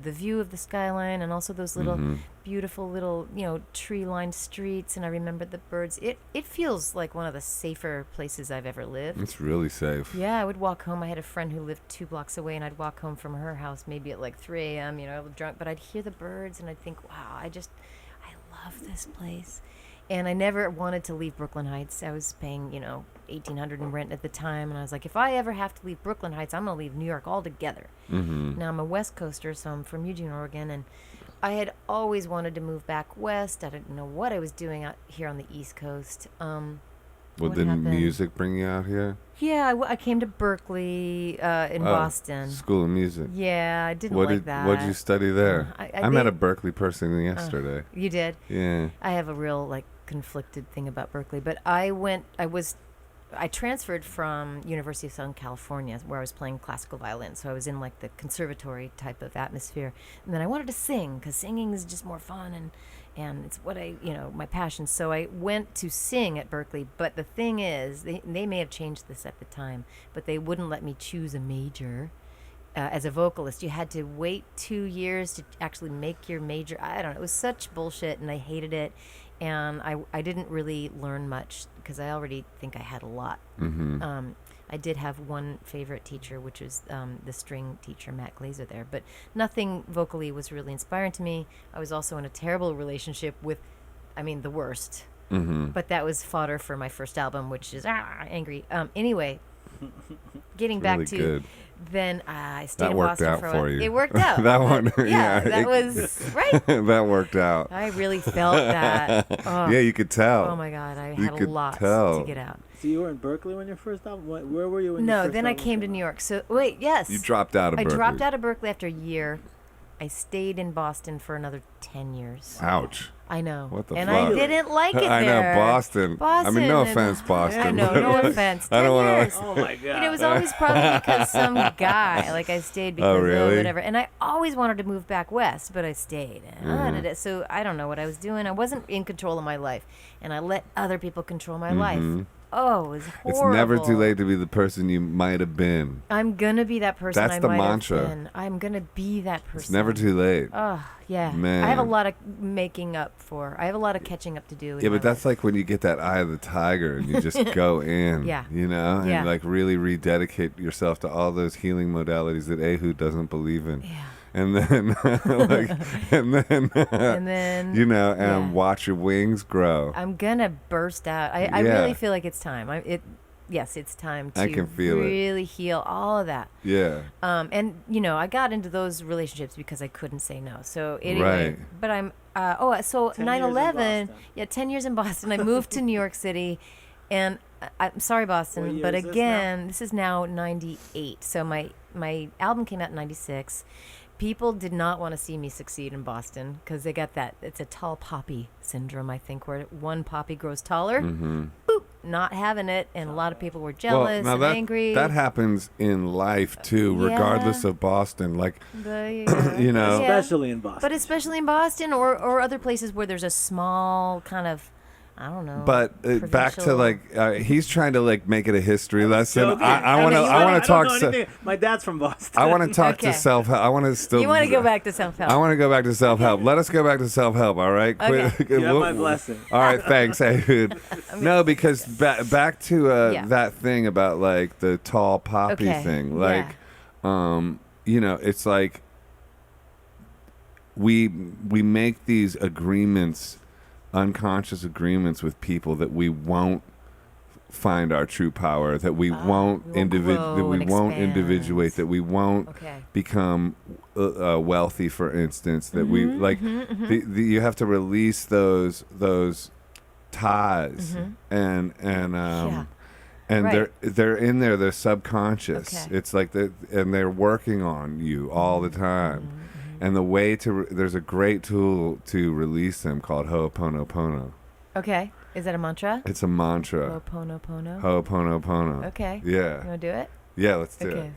the view of the skyline, and also those little beautiful little tree-lined streets. And I remember the birds. It feels like one of the safer places I've ever lived. It's really safe. Yeah, I would walk home. I had a friend who lived 2 blocks away, and I'd walk home from her house maybe at like 3 a.m. I was drunk, but I'd hear the birds, and I'd think, wow, I love this place. And I never wanted to leave Brooklyn Heights. I was paying, $1,800 in rent at the time, and I was like, if I ever have to leave Brooklyn Heights, I'm gonna leave New York altogether. Now I'm a West Coaster, so I'm from Eugene, Oregon, and I had always wanted to move back west. I didn't know what I was doing out here on the East Coast. What did happened? music bring you out here? Yeah, I came to Berkeley in Boston. School of Music. Yeah, I didn't like that. What did you study there? I met did- a Berkeley person yesterday. You did? Yeah. I have a real conflicted thing about Berkeley, but I transferred from University of Southern California where I was playing classical violin, so I was in the conservatory type of atmosphere, and then I wanted to sing because singing is just more fun and it's what my passion. So I went to sing at Berkeley, but the thing is, they may have changed this at the time, but they wouldn't let me choose a major. As a vocalist, you had to wait 2 years to actually make your major. I don't know. It was such bullshit, and I hated it. And I didn't really learn much because I already think I had a lot. Mm-hmm. I did have one favorite teacher, which was the string teacher, Matt Glazer there. But nothing vocally was really inspiring to me. I was also in a terrible relationship with, the worst. Mm-hmm. But that was fodder for my first album, which is angry. Anyway, getting back Really to... good. Then I stayed That in worked Boston out for a for while. you. It worked out. That one, Yeah, yeah. that was right. That worked out. I really felt that. Oh, Yeah, you could tell. oh my God, I You had a could lot tell. to get out. So you were in Berkeley when your first album? Where were you when your No, first then I album came to came New out? York. So wait, yes, You dropped out of I Berkeley. dropped out of Berkeley after a year. I stayed in Boston for another 10 years. Ouch. I know. What the and fuck? I didn't like it I there. know, Boston. I mean, no and- offense, Boston. I know, no offense. I don't 10 wanna- years. Oh my God. And it was always probably because some guy, I stayed because really? of whatever. And I always wanted to move back west, but I stayed. Mm-hmm. So I don't know what I was doing. I wasn't in control of my life. And I let other people control my life. Oh, it was horrible. It's never too late to be the person you might have been. I'm going to be that person That's I the might mantra. have been. I'm going to be that person. It's never too late. Oh, yeah. Man. I have a lot of making up for. I have a lot of catching up to do. Yeah, but that's like when you get that eye of the tiger and you just go in, Yeah. and Yeah. really rededicate yourself to all those healing modalities that Ehud doesn't believe in. Yeah. And then, And then, yeah. watch your wings grow. I'm going to burst out. I Yeah. really feel like it's time. Yes, it's time to I can feel it. really heal all of that. Yeah. And I got into those relationships because I couldn't say no. So anyway, Right. but I'm 10 years in 9/11. Boston. Yeah, 10 years in Boston. I moved to New York City, and I'm sorry, Boston, What but year is this again, this is now 98. So my album came out in 96. People did not want to see me succeed in Boston because they got it's a tall poppy syndrome, I think, where one poppy grows taller. Mm-hmm. Boop, not having it, and a lot of people were jealous and angry. That happens in life too, Yeah. regardless of Boston. Like, The, you know, Yeah. Especially in Boston. But especially in Boston or other places where there's a small kind of, I don't know. but back to provincial- he's trying to make it a history lesson. Joking. I want to mean, I want to talk. don't know anything. My dad's from Boston. I want to talk Okay. to self help. I want to still. You want to go back to self-help. I want to go back to self help. Let us go back to self help. All right. Okay. You have my blessing. All right. Thanks, Ehud. No, because back to Yeah. that thing about the tall poppy Okay. thing. Yeah. It's like we make these agreements, unconscious agreements with people that we won't find our true power, that we won't we won't grow that we and won't expand. individuate, that we won't Okay. become wealthy, for instance, that we you have to release those ties and Yeah. and Right. they're in there, they're subconscious. Okay. It's like and they're working on you all the time. And the way there's a great tool to release them called Ho'oponopono. Okay. Is that a mantra? It's a mantra. Ho'oponopono. Ho'oponopono. Okay. Yeah. You want to do it? Yeah, let's do Okay.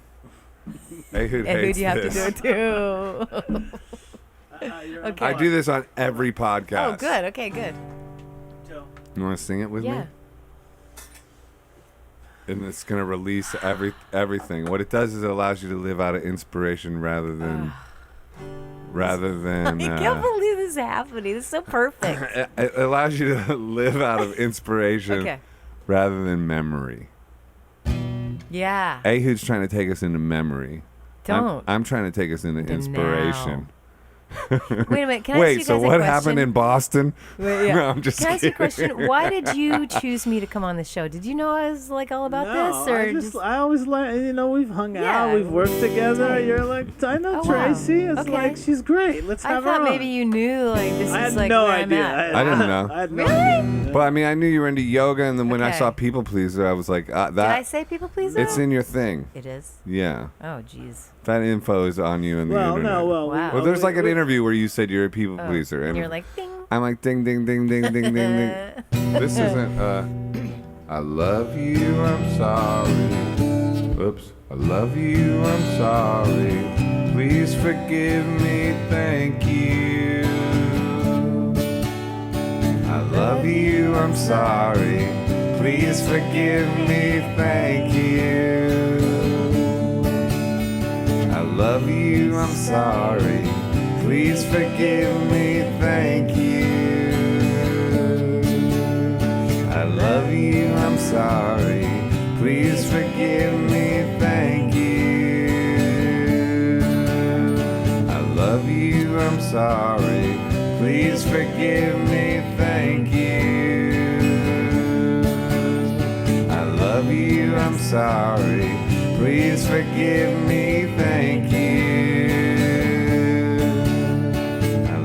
it. Ehud And hates who do you have to this. do it to? You're Okay. I do this on every podcast. Oh, good. Okay, good. Joe. You want to sing it with me? Yeah. And it's going to release everything. What it does is it allows you to live out of inspiration rather than I can't believe this is happening. This is so perfect. it allows you to live out of inspiration Okay. rather than memory. Yeah. Ehud's trying to take us into memory. Don't. I'm trying to take us into The inspiration. Wait a minute. Can I ask Wait, you guys so a what question? happened in Boston? Wait, yeah. No, I'm just Can I ask you a kidding. question? Why did you choose me to come on the show? Did you know I was like all about this, or I always like, we've hung Yeah, out, we've worked together. tight. You're like, I know Oh, wow. Tracy. It's Okay. like, she's great. Let's I have her thought on. maybe you knew like this I is had like no where idea. I'm at. I didn't know. I had no Really? idea. But I mean, I knew you were into yoga, and then when I Okay. saw People Pleaser, I was like, Did I that say people pleaser? it's in your thing. It is. Yeah, Oh, jeez. that info is on you in the Well, internet. no, well, Wow. Well, there's like an interview where you said you're a people Oh, pleaser, and and you're like, ding. I'm like, ding, ding, ding, ding, ding, ding, ding. This isn't. I love you. I'm sorry. Oops. I love you. I'm sorry. Please forgive me. Thank you. I love you. I'm sorry. Please forgive me. Thank you. I love you. I'm sorry. Please forgive me, thank you. I love you, I'm sorry. Please forgive me, thank you. I love you, I'm sorry. Please forgive me, thank you. I love you, I'm sorry. Please forgive me, thank you.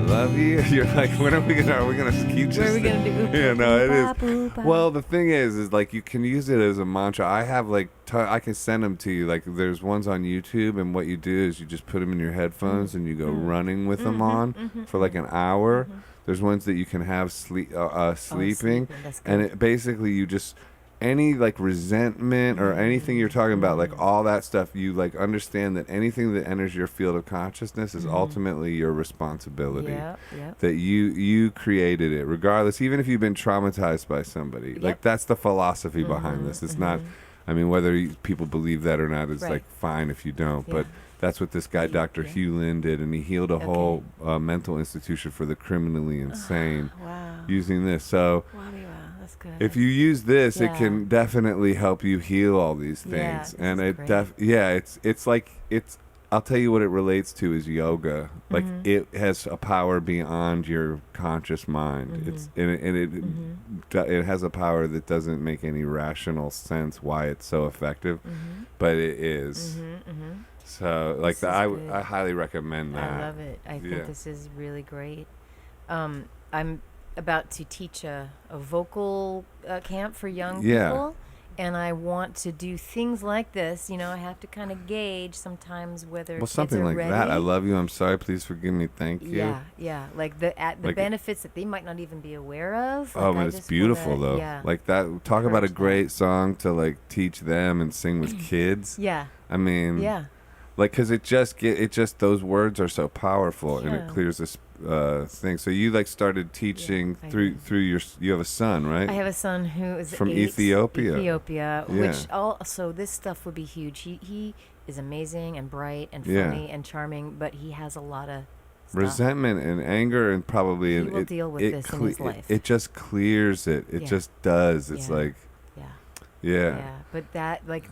Love you. You're like, when are we gonna keep What are we gonna do? Yeah, no, it is. Boop-a-boop-a. Well, the thing is like you can use it as a mantra. I have like I can send them to you. Like there's ones on YouTube, and what you do is you just put them in your headphones and you go running with them on for like an hour. There's ones that you can have sleeping, sleeping, that's and good. it basically you just any like resentment or anything you're talking about, like all that stuff, you like understand that anything that enters your field of consciousness is ultimately your responsibility. Yeah, yeah. That you created it, regardless, even if you've been traumatized by somebody. Like Yep. that's the philosophy behind this. It's not, I mean, whether people believe that or not is Right. like fine if you don't, Yeah. but that's what this guy, Dr. Yeah. Hugh Lynn, did, and he healed a Okay. whole mental institution for the criminally insane Wow. using this. So Wow, that's good. if you use this, it Yeah. can definitely help you heal all these Yeah, things. this And is it great. it's like I'll tell you what it relates to is yoga. Like it has a power beyond your conscious mind. It's it has a power that doesn't make any rational sense why it's so effective, but it is. So like This is good. I highly recommend that. I love it. I Yeah. think this is really great. I'm about to teach a vocal camp for young Yeah. people, and I want to do things like this. You know, I have to kind of gauge sometimes whether Well, kids something are like ready. that. I love you. I'm sorry. Please forgive me. Thank you. Yeah, like the Like- benefits that they might not even be aware of. Oh, Like, I but it's just beautiful wanna- though. Yeah, Like that. Talk about a Encourage that. great song to like teach them and sing with kids. yeah, I mean, yeah. like because it just those words are so powerful and it Yeah. clears this thing. So you like started teaching I through did. through your you have a son, right? I have a son who is From 8, Ethiopia. Ethiopia, Yeah. which also this stuff would be huge. He is amazing and bright and Yeah. funny and charming, but he has a lot of stuff. Resentment and anger and probably He it, will it, deal with it this in his life. It just clears it. It Yeah. just does. It's Yeah. like Yeah, yeah. but that like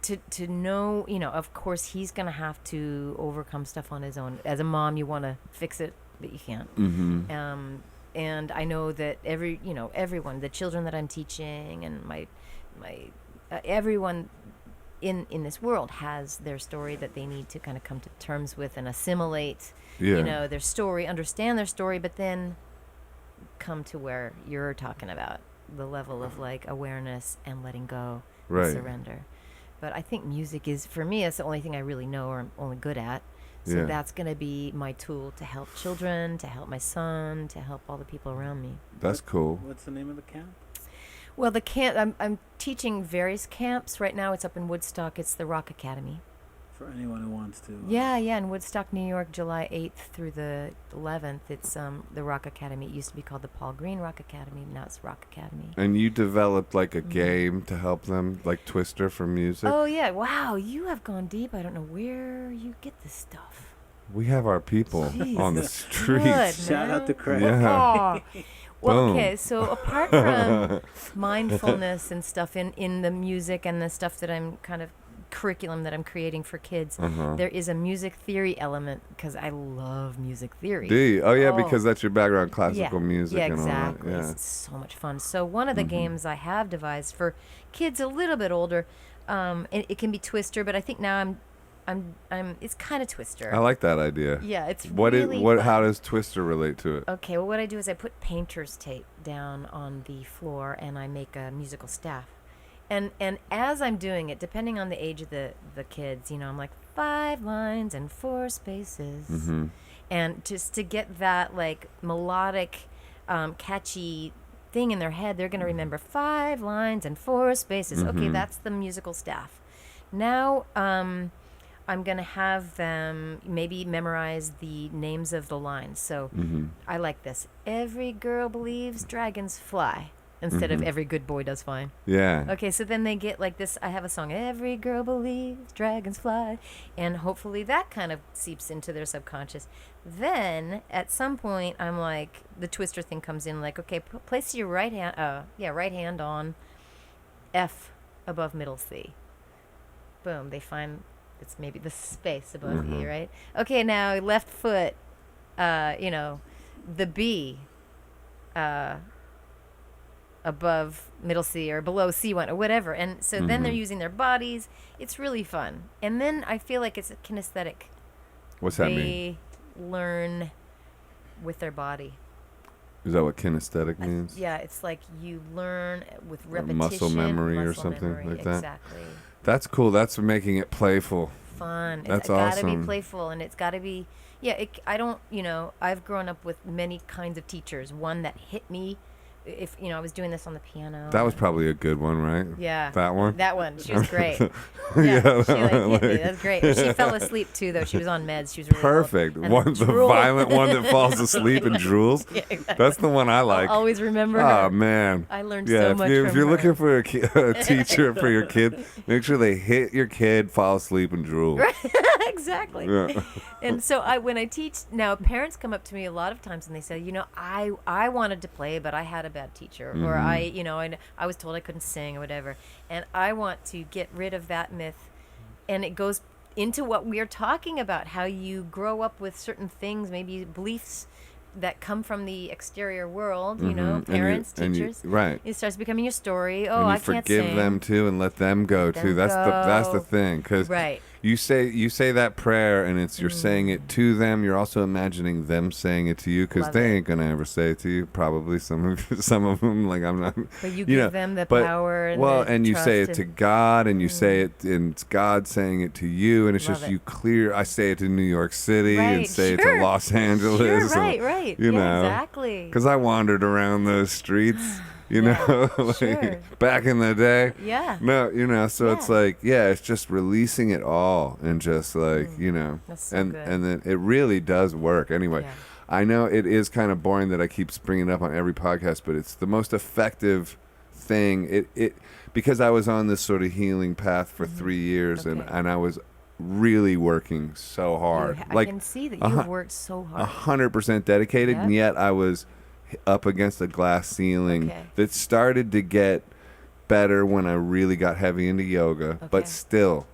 to know, you know, of course he's gonna have to overcome stuff on his own. As a mom, you want to fix it, but you can't. Mm-hmm. And I know that everyone, the children that I'm teaching, and my everyone in this world has their story that they need to kind of come to terms with and assimilate. Yeah. You know, their story, understand their story, but then come to where you're talking about, the level of like awareness and letting go, Right. and surrender. But I think music is, for me, it's the only thing I really know or I'm only good at. So Yeah. that's going to be my tool to help children, to help my son, to help all the people around me. That's cool. What's the name of the camp? Well, the camp, I'm teaching various camps. Right now it's up in Woodstock. It's the Rock Academy. For anyone who wants to. Yeah, in Woodstock, New York, July 8th through the 11th. It's the Rock Academy. It used to be called the Paul Green Rock Academy. Now it's Rock Academy. And you developed like a game to help them, like Twister for music. Oh, yeah. Wow, you have gone deep. I don't know where you get this stuff. We have our people on the Jesus. streets. Good, Shout out to Craig. Yeah. Aw. Well, Boom. okay, so apart from mindfulness and stuff in the music and the stuff that I'm kind of curriculum that I'm creating for kids, Uh-huh. there is a music theory element because I love music theory. Do you? Oh, yeah, Oh. because that's your background, classical music Yeah, and all that. exactly. Yeah. It's so much fun. So one of the Mhm. games I have devised for kids a little bit older, it can be Twister, but I think now it's kind of Twister. I like that idea. Yeah, it's What really what? fun. How does Twister relate to it? Okay, well, what I do is I put painter's tape down on the floor and I make a musical staff. And as I'm doing it, depending on the age of the kids, I'm like 5 lines and 4 spaces. Mm-hmm. And just to get that like melodic, catchy thing in their head, they're going to remember 5 lines and 4 spaces. Okay, Mhm. that's the musical staff. Now, I'm going to have them maybe memorize the names of the lines. So Mm-hmm. I like this. Every girl believes dragons fly instead of Mhm. every good boy does fine. Yeah. Okay, so then they get like this. I have a song, Every Girl Believes Dragons Fly. And hopefully that kind of seeps into their subconscious. Then at some point, I'm like, the Twister thing comes in like, okay, place your right hand on F above middle C. Boom, they find it's maybe the space above E, Mhm. right? Okay, now left foot, the B, above middle C or below C1 or whatever. And so then they're Mhm. using their bodies. It's really fun. And then I feel like it's a kinesthetic. What's that They mean? learn with their body. Is that what kinesthetic means? Yeah, it's like you learn with Or repetition. muscle memory or muscle something memory, like that? Exactly. That's cool. That's making it playful. Fun. That's It's gotta awesome. be playful, and it's gotta be. Yeah, I don't. I've grown up with many kinds of teachers. One that hit me, if I was doing this on the piano. That was probably a good one, right? Yeah. That one? That one. She was great. Yeah, she like hit me. like- That's great. But she fell asleep too, though. She was on meds. She was really old. Perfect. And One, the drool. violent one that falls asleep and drools. Yeah, exactly. That's the one I like. I'll always remember Oh her. man. I learned Yeah, so much if from you're her. looking for a teacher for your kid, make sure they hit your kid, fall asleep, and drool. Exactly. Yeah. And so when I teach now, parents come up to me a lot of times and they say, I wanted to play, but I had a bad teacher, or I was told I couldn't sing or whatever, and I want to get rid of that myth. And it goes into what we're talking about, how you grow up with certain things, maybe beliefs that come from the exterior world, Mhm. And parents, you- teachers. right. It starts becoming your story. Oh, And you I can't forgive sing. them too, and let them go Let too. them That's the go. thing, because Right. you say that prayer, and you're saying it to them. You're also imagining them saying it to you, because Love they it. ain't gonna ever say it to you. Probably some of them. Like I'm not. But you know, give them the but- power and well, the and you say it trust to and- God, and you say it, and it's God saying it to you, and it's Love just it. you clear. I say it to New York City, and Right, say it sure. to Los Angeles. Sure, and, right. You Yeah, know, exactly. because I wandered around those streets. You Yeah, know, like, sure. back in the day. Yeah. No, so it's Yeah. like, it's just releasing it all, and just like, That's so and good. and then it really does work. Anyway, Yeah. I know it is kind of boring that I keep bringing it up on every podcast, but it's the most effective thing. It because I was on this sort of healing path for 3 years, Okay. and I was really working so hard, I like can see that uh-huh. you've worked so hard. 100% dedicated, and Yep. yet I was up against a glass ceiling Okay. that started to get better when I really got heavy into yoga, but Okay. still,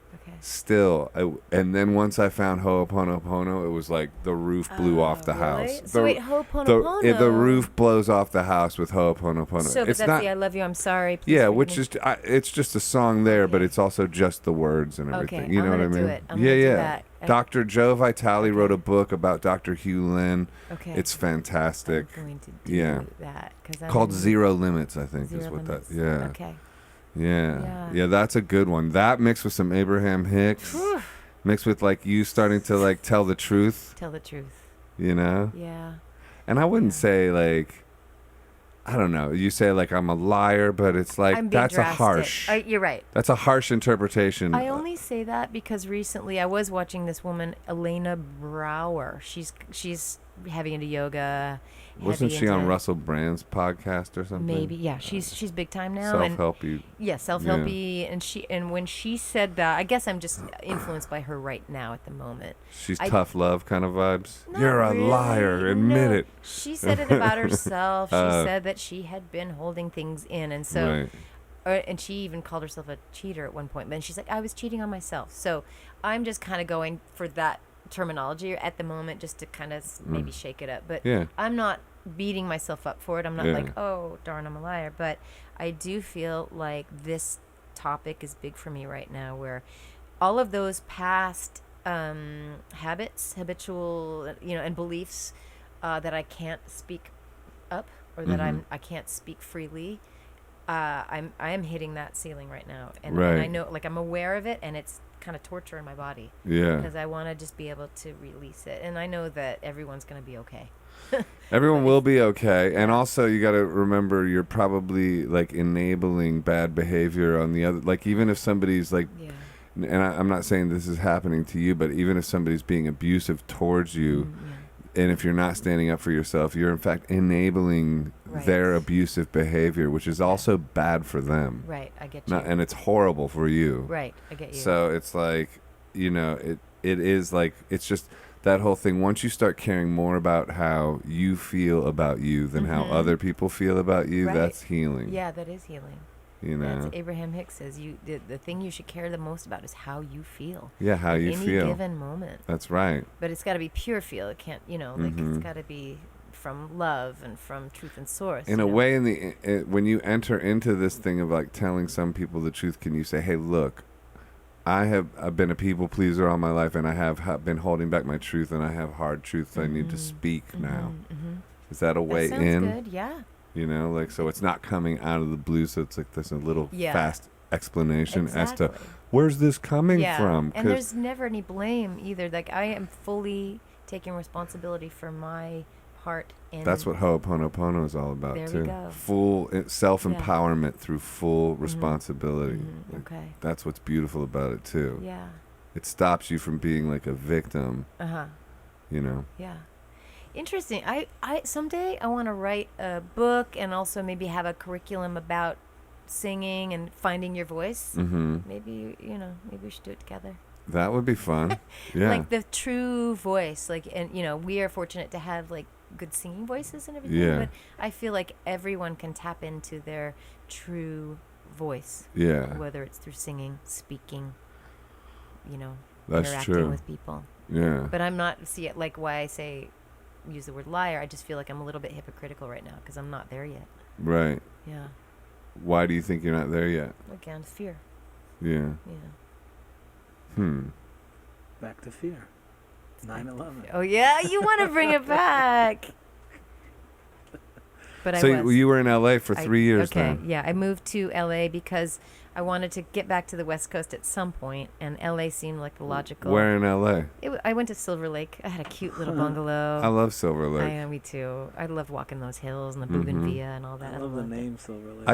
Okay. and then once I found Ho'oponopono, it was like the roof blew off the Really? house. So wait, the Ho'oponopono. the roof blows off the house with Ho'oponopono. So, but it's that's not, the I love you, I'm sorry. Please yeah, forgive which me. is it's just a song there, but Okay. it's also just the words and everything. Okay, You know I'm what I gonna mean? do it. I'm yeah, gonna do yeah. that. Dr. Joe Vitale Okay. wrote a book about Dr. Hugh Lin. Okay. It's fantastic. I'm going to do Yeah. that. 'Cause I'm Called in Zero Limits, I think, is Zero what Limits. that. Yeah. Okay. Yeah. Yeah. That's a good one. That mixed with some Abraham Hicks, Whew. mixed with like you starting to like tell the truth, Tell the truth. Yeah. Yeah. And I wouldn't Yeah. say like, I don't know. You say like I'm a liar, but it's like I'm being that's drastic. a harsh. You're right. That's a harsh interpretation. I only say that because recently I was watching this woman, Elena Brower. She's heavy into yoga. Wasn't heavy she on into- Russell Brand's podcast or something? Maybe, yeah. She's big time now. And Self-helpy. yeah, self-helpy, and when she said that, I guess I'm just influenced by her right now at the moment. She's I- tough love kind of vibes. Not You're a really, liar. Admit no. it. She said it about herself. She Uh, said that she had been holding things in, and so Right. and she even called herself a cheater at one point. But then she's like, I was cheating on myself. So I'm just kind of going for that terminology at the moment, just to kind of maybe shake it up. But Yeah. I'm not beating myself up for it. I'm not Yeah. like, oh, darn, I'm a liar. But I do feel like this topic is big for me right now, where all of those past habits, habitual, and beliefs that I can't speak up, or that I can't speak freely. I am hitting that ceiling right now, and I know, like, I'm aware of it, and it's kind of torture in my body. Yeah. Because I want to just be able to release it, and I know that everyone's going to be okay. Everyone will be okay. And also, you got to remember, you're probably like enabling bad behavior on the other. Like, even if somebody's like, and I'm not saying this is happening to you, but even if somebody's being abusive towards you, and if you're not standing up for yourself, you're in fact enabling their abusive behavior, which is also bad for them. Right, I get you. And it's horrible for you. Right, I get you. So it's like, it is like, it's just that whole thing. Once you start caring more about how you feel about you than how other people feel about you, that's healing. Yeah, that is healing. That's Abraham Hicks says, the thing you should care the most about is how you feel. Yeah, how you feel. Any given moment. That's right. But it's got to be pure feel. It can't, it's got to be from love and from truth and source. In a way, when you enter into this thing of like telling some people the truth, can you say, hey, look, I've been a people pleaser all my life, and I have been holding back my truth, and I have hard truths I need to speak now. Is that a way sounds in? Good, yeah. So it's not coming out of the blue, so it's like there's a little fast explanation as to where's this coming from. And there's never any blame either. Like, I am fully taking responsibility for my part in. That's what Ho'oponopono is all about, there too. We go. Full self-empowerment through full responsibility. Like, okay. That's what's beautiful about it, too. Yeah. It stops you from being like a victim. Yeah. Interesting. I someday I want to write a book and also maybe have a curriculum about singing and finding your voice. Maybe we should do it together. That would be fun. Yeah. Like the true voice, and we are fortunate to have like good singing voices and everything. Yeah. But I feel like everyone can tap into their true voice. Yeah. Whether it's through singing, speaking, That's interacting true. with people. Yeah. But I'm not, like why I use the word liar, I just feel like I'm a little bit hypocritical right now because I'm not there yet. Right. Yeah. Why do you think you're not there yet? Again, fear. Yeah. Back to fear. 9/11. Oh yeah, you want to bring it back. But so you were in LA for 3 years then? Yeah, I moved to LA because I wanted to get back to the West Coast at some point, and LA seemed like the logical. Where in LA? I went to Silver Lake. I had a cute little bungalow. I love Silver Lake. Me too. I love walking those hills and the bougainvillea and all that. I love the name Silver Lake.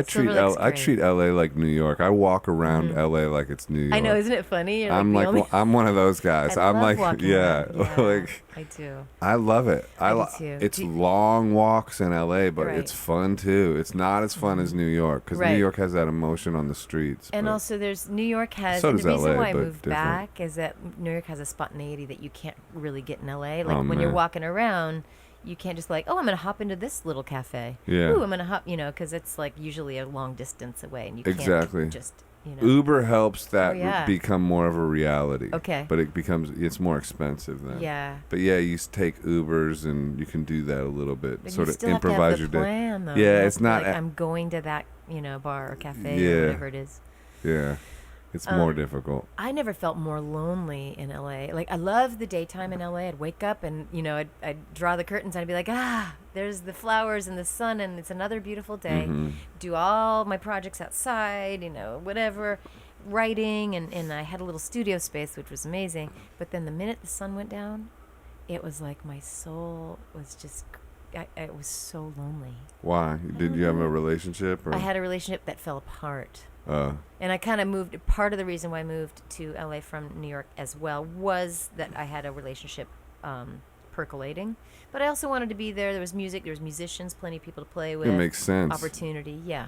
I treat LA like New York. I walk around LA like it's New York. I know, isn't it funny? You're I'm I'm one of those guys. I I'm love like, walking like I do. I love it. I do too. It's long walks in LA, but it's fun too. It's not as fun as New York because New York has that emotion on the streets. And also, New York has. So and the does reason LA, why I but moved different. back is that New York has a spontaneity that you can't really get in LA. Like when you're walking around, you can't just like, oh, I'm gonna hop into this little cafe. Yeah. Ooh, I'm gonna hop, because it's like usually a long distance away, and you can't just. Uber helps that become more of a reality. Okay. But it's more expensive then. Yeah. But yeah, you take Ubers and you can do that a little bit. But sort you of still improvise have to your have the day. plan, though. Yeah, You it's have to not. Like, I'm going to that, bar or cafe or whatever it is. Yeah. It's more difficult. I never felt more lonely in LA. Like, I love the daytime in LA. I'd wake up and, I'd draw the curtains and I'd be like, there's the flowers and the sun and it's another beautiful day. Do all my projects outside, whatever, writing. And I had a little studio space, which was amazing. But then the minute the sun went down, it was like my soul was just, I was so lonely. Why? Did you have a relationship? Or? I had a relationship that fell apart. And I kind of moved. Part of the reason why I moved to LA from New York as well was that I had a relationship percolating. But I also wanted to be there. There was music. There was musicians, plenty of people to play with. It makes sense. Opportunity, yeah.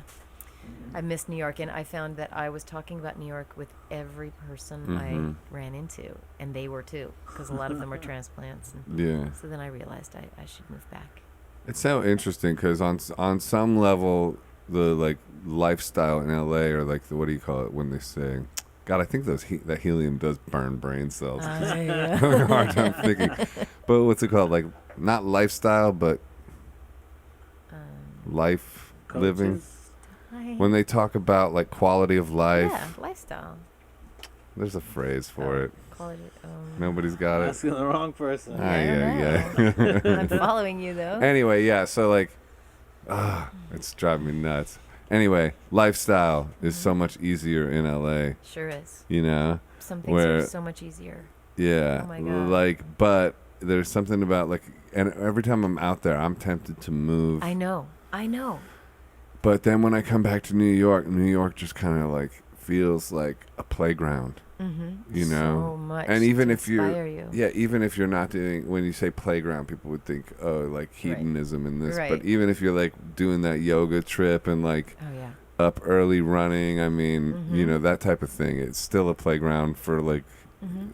I missed New York, and I found that I was talking about New York with every person I ran into, and they were too, because a lot of them were transplants. And so then I realized I should move back. It's so interesting because on some level, the lifestyle in LA, or like what do you call it when they say, God, I think that helium does burn brain cells. I'm having a hard time thinking. But what's it called? Like, not lifestyle, but life living. When they talk about like quality of life. Yeah, lifestyle. There's a phrase for it. Quality. Nobody's got it. Asking the wrong person. Yeah. I'm following you though. Anyway, yeah. So like, it's driving me nuts. Anyway, lifestyle is so much easier in LA. Sure is. You know, some things are so much easier. Yeah. Oh my God. Like, but there's something about like, and every time I'm out there, I'm tempted to move. I know. But then when I come back to New York just kind of like feels like a playground. You know, so much and even to if you're, you. Even if you're not doing, when you say playground, people would think, oh, like hedonism and this. Right. But even if you're like doing that yoga trip and like up early running, I mean, you know, that type of thing, it's still a playground for like,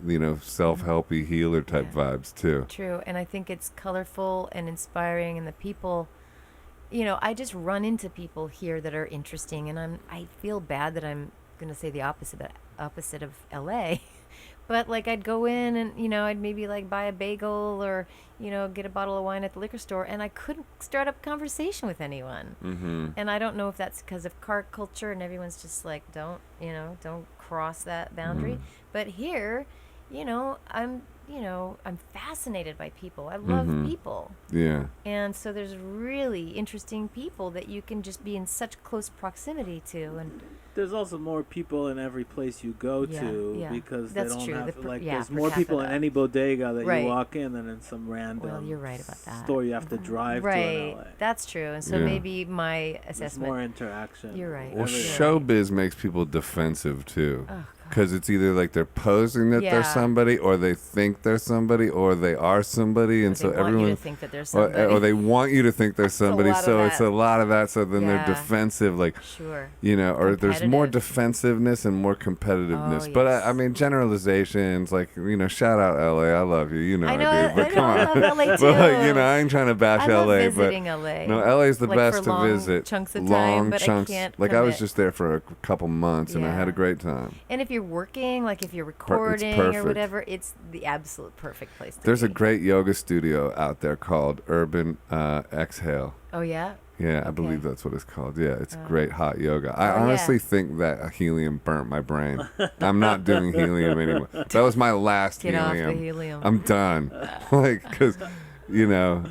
you know, self-helpy healer type vibes too. True, and I think it's colorful and inspiring, and the people. You know, I just run into people here that are interesting, and I feel bad that I'm going to say the opposite of LA. But like I'd go in and, you know, I'd maybe like buy a bagel or, you know, get a bottle of wine at the liquor store, and I couldn't start up conversation with anyone. And I don't know if that's because of car culture and everyone's just like, don't cross that boundary. But here, you know, I'm fascinated by people. I love people. Yeah. And so there's really interesting people that you can just be in such close proximity to. And there's also more people in every place you go to because that's they don't true. have there's more people in any bodega that you walk in than in some random you're right about that. store you have to drive to in LA. That's true. And so maybe my assessment. There's more interaction. You're right. Well, showbiz makes people defensive too. Because it's either like they're posing that they're somebody, or they think they're somebody, or they are somebody, and so everyone you to think that they're somebody. Or they want you to think they're somebody. So it's a lot of that. So then they're defensive, like you know, or there's more defensiveness and more competitiveness. But I mean, generalizations, like, you know, shout out LA, I love you, you know, I do. But come on, I love LA too. But like, you know, I ain't trying to bash I love LA, visiting but LA. no, LA's the like best for to visit. Chunks of long time, but chunks. I can't. Like I was just there for a couple months, and I had a great time. And if you're working, like if you're recording or whatever, it's the absolute perfect place to be. There's a great yoga studio out there called Urban Exhale. Oh, yeah? Yeah, I believe that's what it's called. Yeah, it's great hot yoga. I honestly think that helium burnt my brain. I'm not doing helium anymore. That was my last Get helium. off the helium. I'm done. Like, because, you know...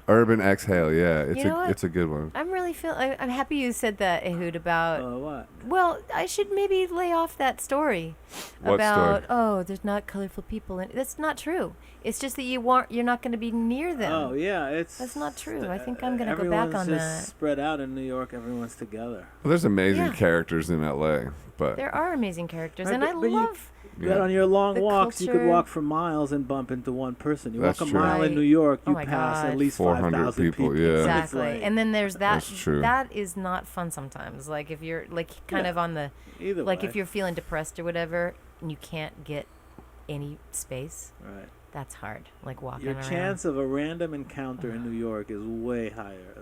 Urban Exhale, it's a good one. I'm really I'm happy you said that, Ehud, about what? Well, I should maybe lay off that story about there's not colorful people in. That's not true. It's just that you're not going to be near them. Oh yeah, that's not true. I think I'm going to go back on just that. Spread out in New York, everyone's together. Well, there's amazing characters in LA, but there are amazing characters, and I love. But on your long walks, you could culture. walk for miles and bump into one person. You That's walk a true. mile in New York, you pass at least 400 people. Yeah, exactly. And then there's that. That's true. That is not fun sometimes. Like if you're like kind of on the, either like way. if you're feeling depressed or whatever, and you can't get any space. Right. That's hard. Like walking Your around. chance of a random encounter in New York is way higher.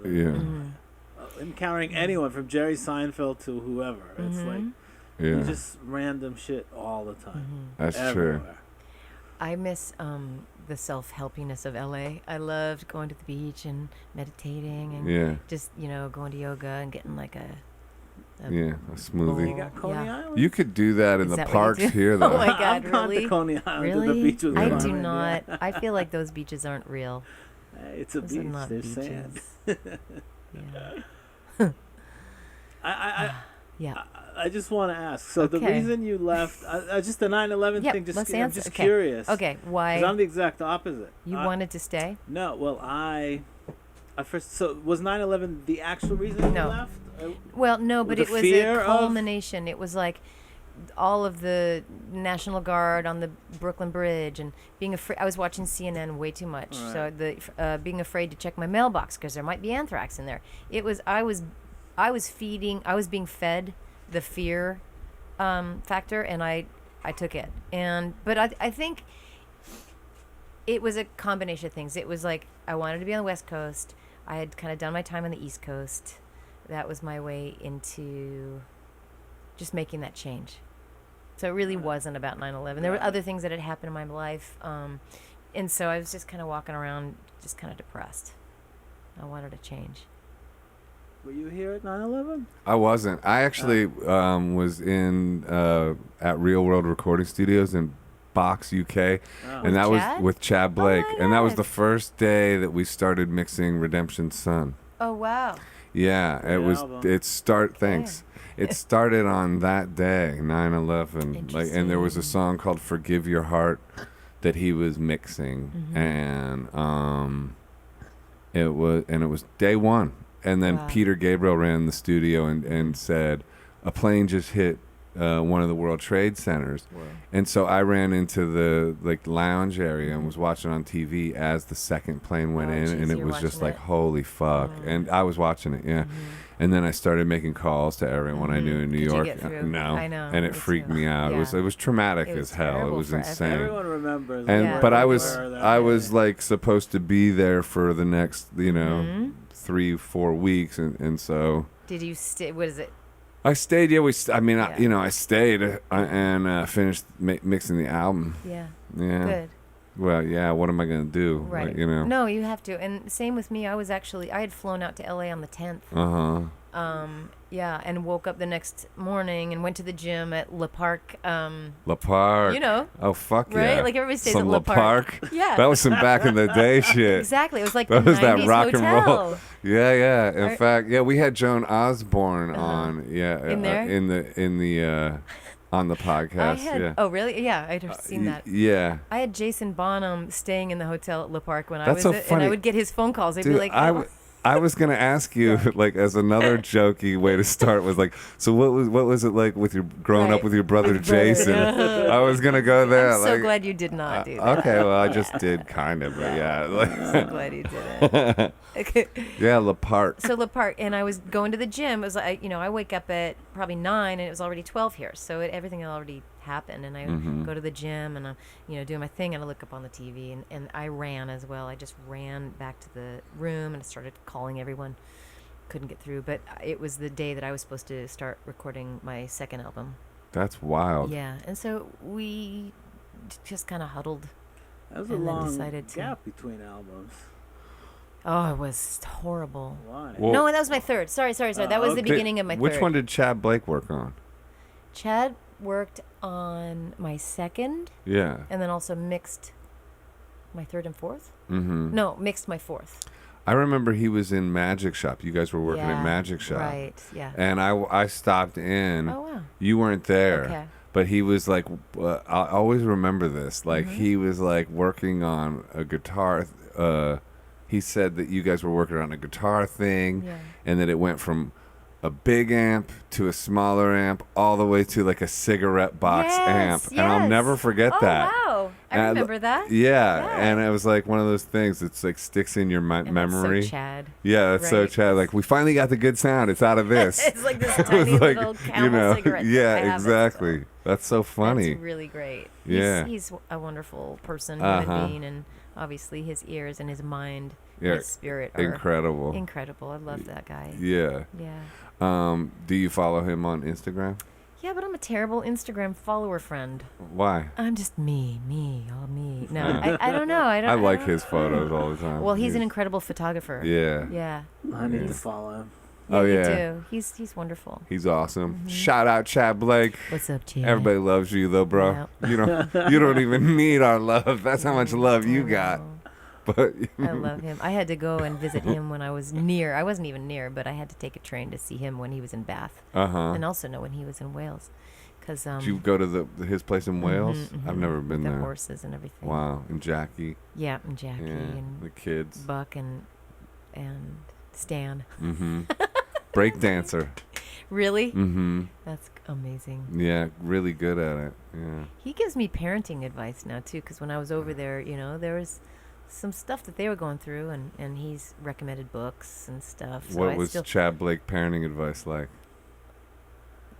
Encountering anyone from Jerry Seinfeld to whoever. It's like. Yeah. Just random shit all the time. That's everywhere. true. I miss the self-helpiness of LA. I loved going to the beach and meditating and just, you know, going to yoga and getting like a smoothie. You got Coney Island? You could do that in the parks here, though. Oh my God, I've gone really? to Coney Island. Really? To the beach with I Coney, do not. I feel like those beaches aren't real. It's a Those are beach. not There's beaches. sand. Yeah. I just want to ask. So the reason you left, just the 9/11 thing. I'm just curious. Okay, why? Because I'm the exact opposite. You wanted to stay? No. Well, I first. So was 9/11 the actual reason you left? Well, no, but it was a culmination. It was like all of the National Guard on the Brooklyn Bridge and being afraid. I was watching CNN way too much, so the being afraid to check my mailbox because there might be anthrax in there. It was I was being fed the fear factor, and I took it. But I think it was a combination of things. It was like I wanted to be on the West Coast. I had kind of done my time on the East Coast. that was my way into just making that change. So it really wasn't about 9/11. There were other things that had happened in my life. And so I was just kind of walking around just kind of depressed. I wanted to change. Were you here at 9/11? I wasn't. I actually was in at Real World Recording Studios in Box, UK, and that was Chad? with Tchad Blake, my and that was God. the first day that we started mixing Redemption Sun. Oh, wow. Yeah, Great it was. album. Thanks. It started on that day, 9/11. Like, and there was a song called "Forgive Your Heart" that he was mixing, and it was day one. And then Wow. Peter Gabriel ran the studio and said, a plane just hit one of the World Trade Centers. Wow. And so I ran into the lounge area and was watching on TV as the second plane went Oh, in, geez, and it you're was just watching like, it? holy fuck. And I was watching it, yeah. And then I started making calls to everyone I knew in New Could you York. get through? No, I know, and it me freaked too. me out. Yeah. It was traumatic It was as hell. It terrible was for insane. Everyone remembers. And Yeah. but I where was we were that I day. was like supposed to be there for the next 3-4 weeks, and so Did you stay? What is it? I stayed. Yeah, Yeah. I stayed and finished mixing the album. Yeah. Yeah. Good. Well, yeah. What am I gonna do? Right. Like, No, you have to. And same with me. I had flown out to LA on the 10th. Yeah, and woke up the next morning and went to the gym at Le Parc. La Park. You know, Oh fuck right? yeah. Like everybody stays Some at La Le Parc. Yeah. That was some back in the day shit. Exactly. It was like That the was that 90s rock and roll. hotel. Yeah, yeah. In Right. fact, yeah, we had Joan Osborne on. Yeah, In there? on the podcast. Yeah. Oh, really? Yeah, I'd seen that. Yeah. I had Jason Bonham staying in the hotel at Le Parc when I That's was so and funny. I would get his phone calls. They'd Dude, be like, I was gonna ask you, like, as another jokey way to start was like, so what was it like with your growing up Right. with your brother With brother, Jason? yeah. I was gonna go there. I'm so like, glad you did not do that. okay, well, I just did kind of, but yeah, I'm so glad you didn't. yeah, La Park. So Le Parc, and I was going to the gym. It was like, I wake up at probably 9, and it was already 12 here. So everything had already happened, and I go to the gym, and I'm, doing my thing, and I look up on the TV, and I ran as well. I just ran back to the room, and I started calling everyone. Couldn't get through, but it was the day that I was supposed to start recording my second album. That's wild. Yeah, and so we just kind of huddled. That was a and then long decided to- gap between albums. Oh, it was horrible. Why? Well, No, that was my third. Sorry. That was the Did- beginning of my Which third. one did Tchad Blake work on? Chad worked on my second, Yeah. and then also mixed my third and fourth. Mm-hmm. No, mixed my fourth. I remember he was in Magic Shop. You guys were working at Yeah, Magic Shop. Right. Yeah. And I stopped in. Oh wow. You weren't there. Okay. But he was like, I always remember this. Like, Mm-hmm. he was like working on a guitar. He said that you guys were working on a guitar thing, Yeah. and that it went from a big amp to a smaller amp all the way to like a cigarette box amp. And I'll never forget Oh that. wow. I And remember that. Yeah, Yeah. and it was like one of those things that's like sticks in your And memory. That's so Chad. Yeah, that's so Right. Chad. Like, we finally got the good sound. It's out of this. It's like this It tiny was like, little Camel cigarette. thing. I yeah, have it exactly. still. That's so funny. That's really great. Yeah. He's a wonderful person, Uh-huh. human being, and obviously his ears and his mind, Yeah, his spirit are Incredible. incredible. I love that guy. Yeah. Yeah. Do you follow him on Instagram? Yeah, but I'm a terrible Instagram follower friend. Why? I'm just me, all me. No, I don't know. I don't. I like don't- his photos all the time. Well, he's an incredible photographer. Yeah. Yeah. I need to follow him. Yeah, Oh, you yeah. do. He's wonderful. He's awesome. Mm-hmm. Shout out Tchad Blake. What's up, Chad? Everybody loves you though, bro. You don't even need our love. That's how much love you got. But I love him. I had to go and visit him when I was near. I wasn't even near, but I had to take a train to see him when he was in Bath, and also know when he was in Wales, because Did you go to his place in Wales? I've never been the there. horses and everything. Wow, and Jackie. Yeah, and Jackie Yeah, and the kids. Buck and Stan. Mm-hmm. Break dancer. Really? Mm-hmm. That's amazing. Yeah, really good at it. Yeah. He gives me parenting advice now too, because when I was over there, there was some stuff that they were going through, and he's recommended books and stuff. So What I was still, Tchad Blake parenting advice like?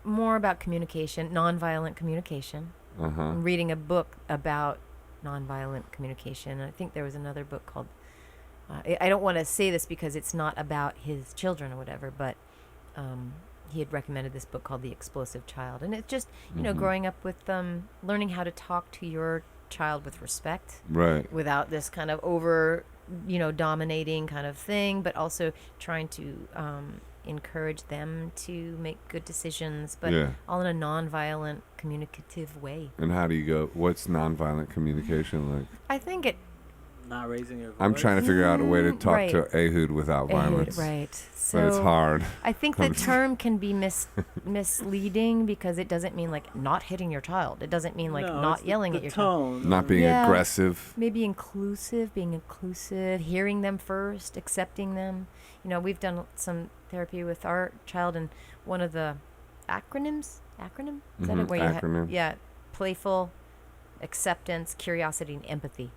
more about communication, nonviolent communication. Uh-huh. I'm reading a book about nonviolent communication. I think there was another book called. I don't want to say this because it's not about his children or whatever, but he had recommended this book called The Explosive Child, and it's just Mm-hmm. growing up with learning how to talk to your child with respect, Right. without this kind of over dominating kind of thing, but also trying to encourage them to make good decisions, but Yeah. all in a non-violent, communicative way. And how do you go? What's nonviolent communication like? I think it Not raising your voice. I'm trying to figure out a way to talk Right. to Ehud without violence. right. So But it's hard. I think the term can be misleading because it doesn't mean like not hitting your child. It doesn't mean like No, not it's yelling the at your child. tone. Not being Yeah. aggressive. Maybe being inclusive, hearing them first, accepting them. We've done some therapy with our child, and one of the acronym? Is that it? Where you Acronym. playful, acceptance, curiosity, and empathy.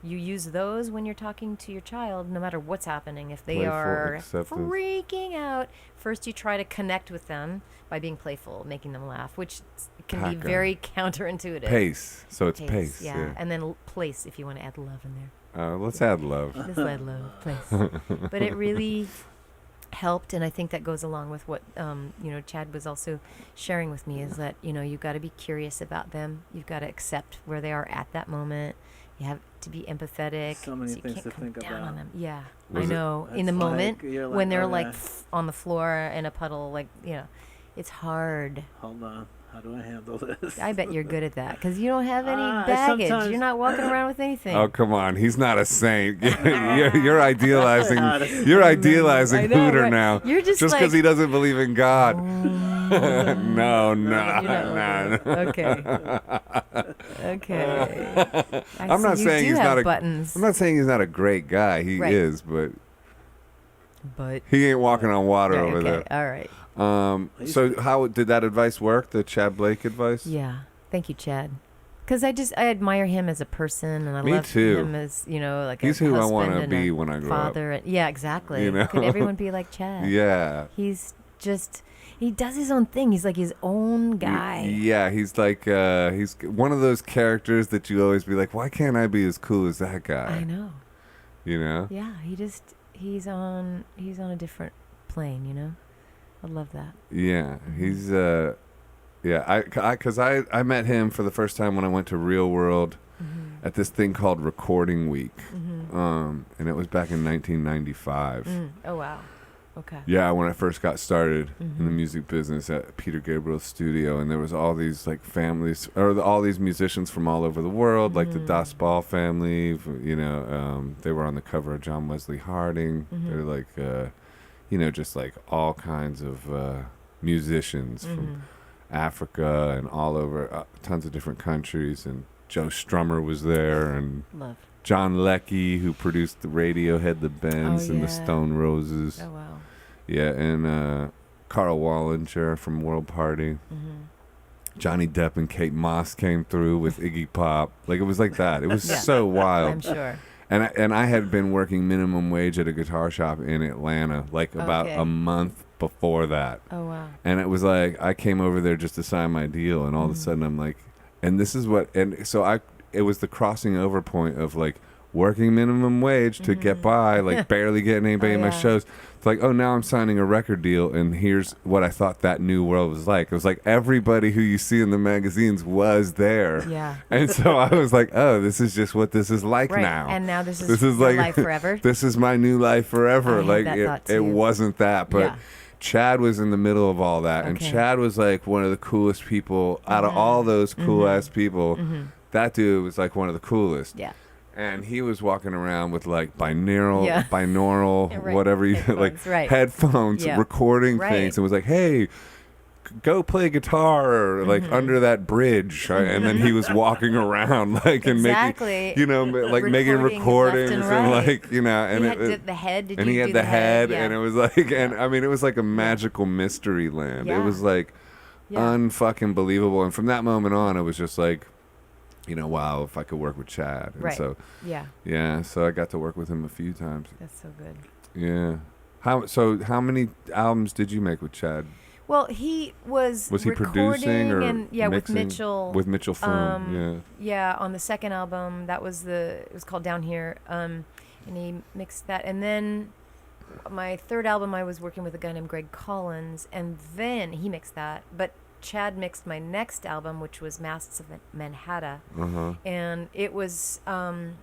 You use those when you're talking to your child, no matter what's happening. If they Playful, are acceptance. freaking out, first you try to connect with them by being playful, making them laugh, which can be Packer. very counterintuitive. Pace. So it's pace. Yeah. And then place, if you want to add love in there. Let's add love. Just add love, place. But it really helped, and I think that goes along with what Chad was also sharing with me, is that you've got to be curious about them. You've got to accept where they are at that moment. You have to be empathetic. So many you things can't to come think down about. on them. Yeah, Was I it- know. In the It's like, moment, you're when they're okay, on the floor in a puddle, it's hard. hold on. How do I handle this? I bet you're good at that because you don't have any I baggage. sometimes- You're not walking around with anything. Oh, come on. He's not a saint. you're idealizing. Not a You're I idealizing know, Hooter right? now. You're just because like, he doesn't believe in God. no. You're not okay. Okay. I'm not see saying you do he's have not a. buttons. I'm not saying he's not a great guy. He Right. is, but But he ain't walking on water right, over okay, all right. there. So how did that advice work? The Tchad Blake advice? Yeah. Thank you, Chad. Because I admire him as a person, and I Me love too. him as like He's a who I husband wanna and be a when I grow up. father. And, yeah, exactly. You know? Could everyone be like Chad? Yeah. He's just he does his own thing. He's like his own guy. Yeah, he's like he's one of those characters that you always be like, why can't I be as cool as that guy? I know. You know? Yeah, he's on a different plane. I love that. Yeah, he's because I met him for the first time when I went to Real World at this thing called Recording Week, and it was back in 1995. Oh wow. Okay. Yeah, when I first got started in the music business at Peter Gabriel's studio, and there was all these like families, or all these musicians from all over the world, like the Das Ball family. They were on the cover of John Wesley Harding. They're like, just like all kinds of musicians from Africa and all over, tons of different countries. And Joe Strummer was there, and Love. John Leckie, who produced the Radiohead, the Bends, and the yeah. Stone Roses. Oh wow. Yeah, and Carl Wallinger from World Party. Johnny Depp and Kate Moss came through with Iggy Pop. Like, it was like that. It was Yeah. so wild. I'm sure. And I had been working minimum wage at a guitar shop in Atlanta, like about Okay. a month before that. Oh wow. And it was like, I came over there just to sign my deal, and all of a sudden I'm like, and this is what, and so it was the crossing over point of like working minimum wage to get by, like barely getting anybody in my yeah. shows. It's like, oh, now I'm signing a record deal, and here's what I thought that new world was like. It was like everybody who you see in the magazines was there. Yeah. And so I was like, oh, this is just what this is like Right. now. And now this is This is your like life forever. This is my new life forever. I had Like that thought it too. wasn't that, but Yeah. Chad was in the middle of all that, and Okay. Chad was like one of the coolest people out of all those cool ass people. That dude was like one of the coolest. Yeah. And he was walking around with like binaural, Yeah. binaural, whatever you like, Headphones, right. headphones, Yeah. recording Right. things, and was like, "Hey, go play guitar like under that bridge." Right? And then he was walking around like and Exactly. making, like making Recording recordings left and and right. like, and He had the head. Did and you he do had the head, Yeah. and it was like, and I mean, it was like a magical mystery land. It Yeah. was like Yeah. unfucking believable. And from that moment on, it was just like, wow, if I could work with Chad. And Right. so, Yeah. yeah, so I got to work with him a few times. That's so good. Yeah. How many albums did you make with Chad? Well, he was Was he recording producing or and mixing? with Mitchell. With Mitchell Froome, Yeah, on the second album, it was called Down Here, and he mixed that, and then my third album, I was working with a guy named Greg Collins, and then he mixed that. But Chad mixed my next album, which was Masks of Manhattan, and it was a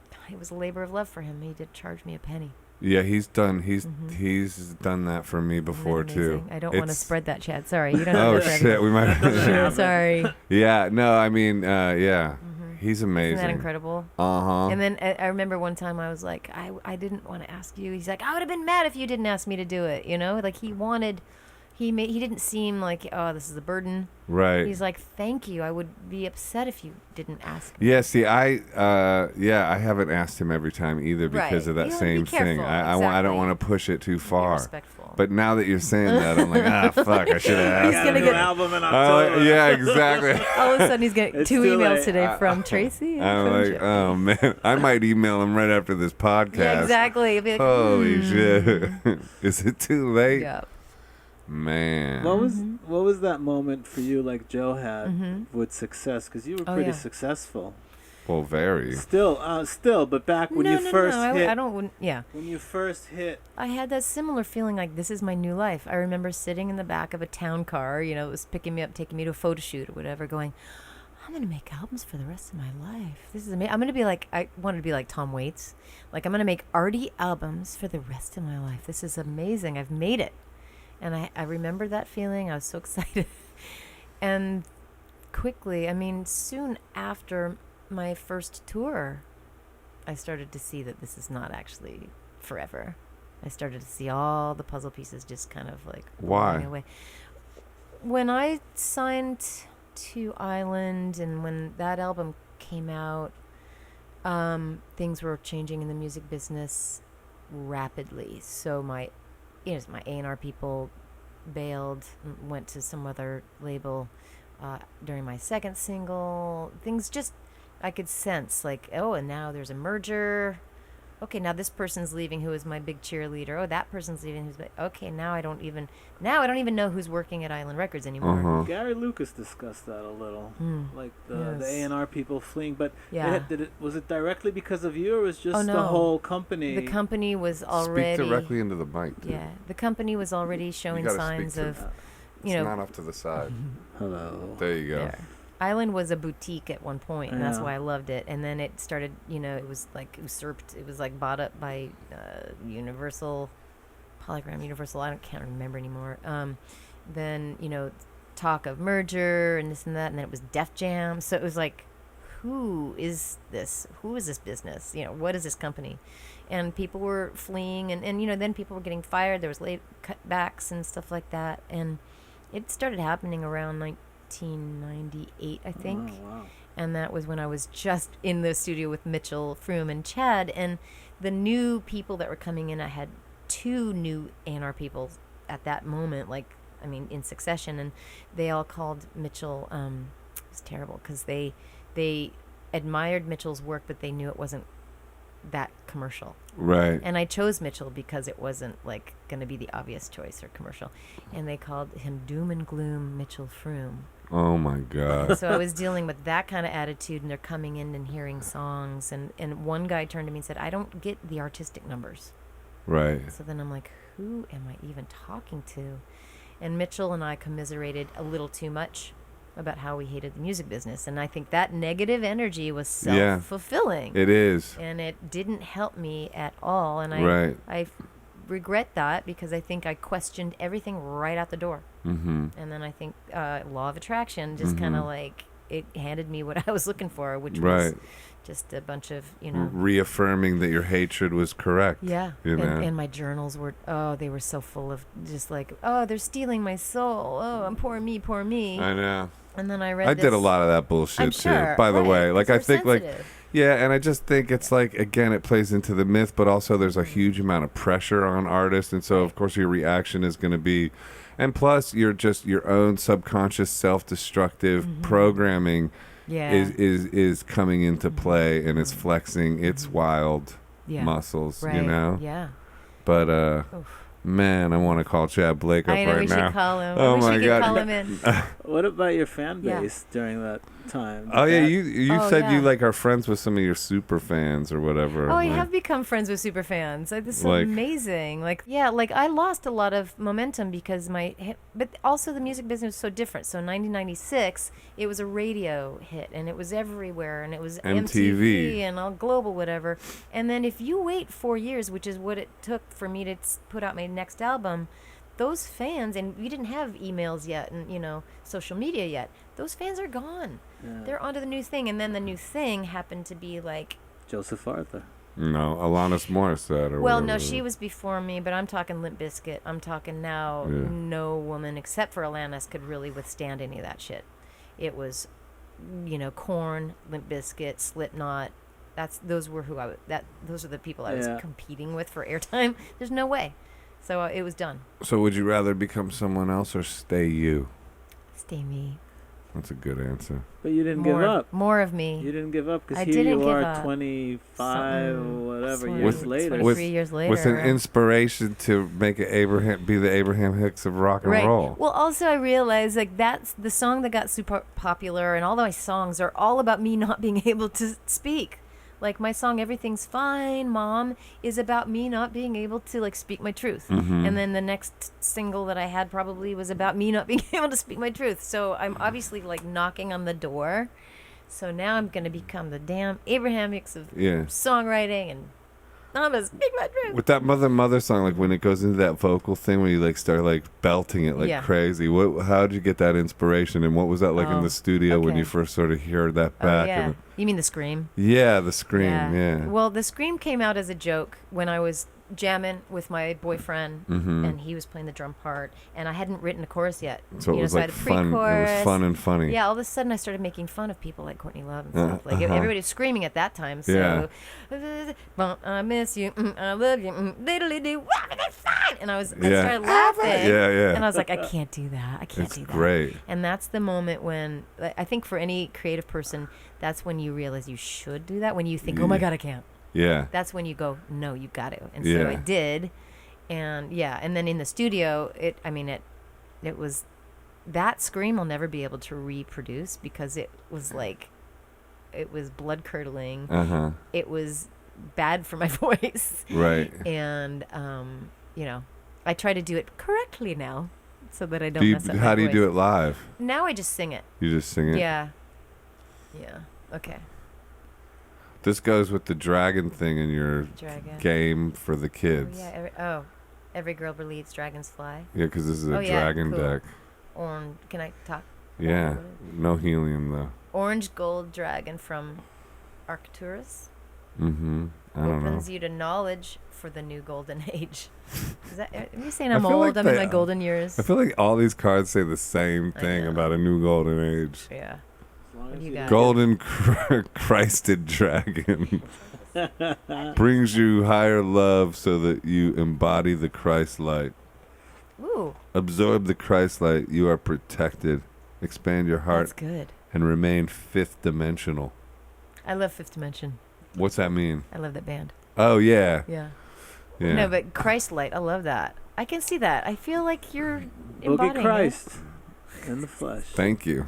labor of love for him. He did charge me a penny. Yeah, he's done that for me before too. I don't want to spread that, Chad. Sorry, you don't. Oh shit, we might. Sorry. Yeah, no, I mean, yeah, he's amazing. Isn't that incredible? And then I remember one time I was like, I didn't want to ask you. He's like, I would have been mad if you didn't ask me to do it. You know, like he didn't seem like, oh, this is a burden. Right. He's like, thank you. I would be upset if you didn't ask me. Yeah, see, I haven't asked him every time either because of that same thing. I don't want to push it too far. Be respectful. But now that you're saying that, I'm like, fuck, I should have asked. He's gonna get an album in October. Yeah, exactly. All of a sudden, he's getting 2 emails today from Tracy. I'm like, oh man, I might email him right after this podcast. Yeah, exactly. He'll be like, holy shit, is it too late? Yeah. Man. What was that moment for you, like Joe had with success? Because you were pretty successful. Well, very. Still, but back when you first hit. I don't. Yeah. When you first hit. I had that similar feeling, like this is my new life. I remember sitting in the back of a town car. You know, it was picking me up, taking me to a photo shoot or whatever. Going, I'm gonna make albums for the rest of my life. This is amazing. I'm gonna be like, I wanted to be like Tom Waits. Like I'm gonna make arty albums for the rest of my life. This is amazing. I've made it. And I remember that feeling. I was so excited. And quickly, I mean, soon after my first tour, I started to see that this is not actually forever. I started to see all the puzzle pieces just kind of like falling away. When I signed to Island and when that album came out, things were changing in the music business rapidly. So my A&R people bailed, went to some other label during my second single. Things just, I could sense like, oh, and now there's a merger. Okay, now this person's leaving who was my big cheerleader. Oh, that person's leaving who's okay, now I don't even know who's working at Island Records anymore. Gary Lucas discussed that a little. Like the A&R people fleeing, but was it directly because of you or was just the whole company? The company was already Speak directly into the mic, dude. Yeah, the company was already showing signs of it's not off to the side. Hello. There you go. There. Island was a boutique at one point, and that's why I loved it. And then it started, it was like usurped. It was like bought up by Universal, Polygram, Universal. I can't remember anymore. Then, talk of merger and this and that, and then it was Def Jam. So it was like, who is this? Who is this business? What is this company? And people were fleeing, and then people were getting fired. There was late cutbacks and stuff like that. And it started happening around 1998, I think. Oh, wow. And that was when I was just in the studio with Mitchell, Froome, and Chad. And the new people that were coming in, I had 2 new A&R people at that moment, in succession. And they all called Mitchell, it was terrible because they admired Mitchell's work, but they knew it wasn't that commercial. Right. And I chose Mitchell because it wasn't going to be the obvious choice or commercial. And they called him Doom and Gloom Mitchell Froome. Oh my God. So I was dealing with that kind of attitude, and they're coming in and hearing songs. And one guy turned to me and said, I don't get the artistic numbers. Right. So then I'm like, who am I even talking to? And Mitchell and I commiserated a little too much about how we hated the music business. And I think that negative energy was self-fulfilling. It is. And it didn't help me at all. And I regret that because I think I questioned everything right out the door. Mm-hmm. And then I think law of attraction just kind of it handed me what I was looking for, which was just a bunch of, reaffirming that your hatred was correct. Yeah. And my journals were, they were so full of just they're stealing my soul. Oh, I'm poor me. I know. And then I read I did a lot of that bullshit too, by the way. I think sensitive. and I just think it's again, it plays into the myth, but also there's a huge amount of pressure on artists. And so, of course, your reaction is going to be, and plus you're just your own subconscious self-destructive programming is coming into play, and it's flexing its wild muscles, Yeah. But Man, I want to call Tchad Blake up I know right we now. should call him. Oh I wish my we could God. call him in. What about your fan Yeah. base during that time? Oh yeah, Did you Oh, said you yeah. like are friends with some of your super fans or whatever. Oh, I like- have become friends with super fans. This is Like- amazing. Like, yeah, like I lost a lot of momentum because but also the music business was so different. So 1996, it was a radio hit and it was everywhere and it was MTV. and all global whatever. And then if you wait 4 years, which is what it took for me to put out my next album, those fans, and we didn't have emails yet and, social media yet. Those fans are gone. Yeah. They're onto the new thing. And then the new thing happened to be like, Joseph Arthur. No, Alanis Morissette or well, whatever. no, she was before me, but I'm talking Limp Bizkit. I'm talking now. Yeah. No woman except for Alanis could really withstand any of that shit. It was, Korn, Limp Bizkit, Slipknot. Those were those are the people I was Yeah. competing with for airtime. There's no way. So it was done. So would you rather become someone else or stay you? Stay me. That's a good answer. But you didn't give up. More of me. You didn't give up because I here didn't you give are up. 25 or whatever Something- years With- later. 23 years later. With an inspiration to make be the Abraham Hicks of rock and Right. roll. Well, also I realized that's the song that got super popular, and all my songs are all about me not being able to speak. Like my song "Everything's Fine, Mom" is about me not being able to speak my truth. Mm-hmm. And then the next single that I had probably was about me not being able to speak my truth. So I'm obviously knocking on the door. So now I'm gonna become the damn Abraham Hicks of Yeah. songwriting, and I'm gonna speak my truth. With that Mother song, when it goes into that vocal thing where you start belting it Yeah. crazy, how did you get that inspiration, and what was that like in Oh, the studio when okay. you first sort of heard that Oh back? yeah. And, You mean the scream? yeah, the scream, yeah. Well, the scream came out as a joke when I was jamming with my boyfriend, Mm-hmm. and he was playing the drum part, and I hadn't written a chorus yet. So it was I had a fun. It was pre-chorus. fun and funny. Yeah, all of a sudden I started making fun of people like Courtney Love and Uh, stuff. Everybody was screaming at that time. So, I miss you, I love you, diddly do, everything's fine. And I Yeah. started laughing. Yeah, yeah. And I was like, I can't do that. I can't It's do that. great. And that's the moment when I think for any creative person, that's when you realize you should do that. When you think, oh my Yeah. God, I can't. Yeah. That's when you go, no, you got to. And Yeah. so I did. And yeah, and then in the studio, it was, that scream I'll never be able to reproduce because it was it was blood curdling. Uh-huh. It was bad for my voice. Right. And, I try to do it correctly now so that I don't mess up my How do you voice. do it live? Now I just sing it. You just sing it? Yeah. Yeah. Okay. This goes with the dragon thing in your Dragon. game for the Oh, kids. yeah. Every girl believes dragons fly. Yeah, because this is a Oh, yeah, dragon cool. deck. Orange. Can I talk? Yeah. What is No helium, though. Orange gold dragon from Arcturus Mm-hmm. I don't know. opens you to knowledge for the new golden age. Are you saying I'm I feel old? like I'm in they- my golden years. I feel like all these cards say the same I thing know. about a new golden age. Yeah. As long What as do you you got? Golden Christed dragon brings you higher love so that you embody the Christ light. Ooh, Absorb the Christ light. You are protected. Expand your heart that's good. and remain fifth dimensional. I love Fifth Dimension. What's that mean? I love that band. Oh, yeah. Yeah. Yeah. No, but Christ light. I love that. I can see that. I feel like you're Look embodying at Christ in the flesh. Thank you.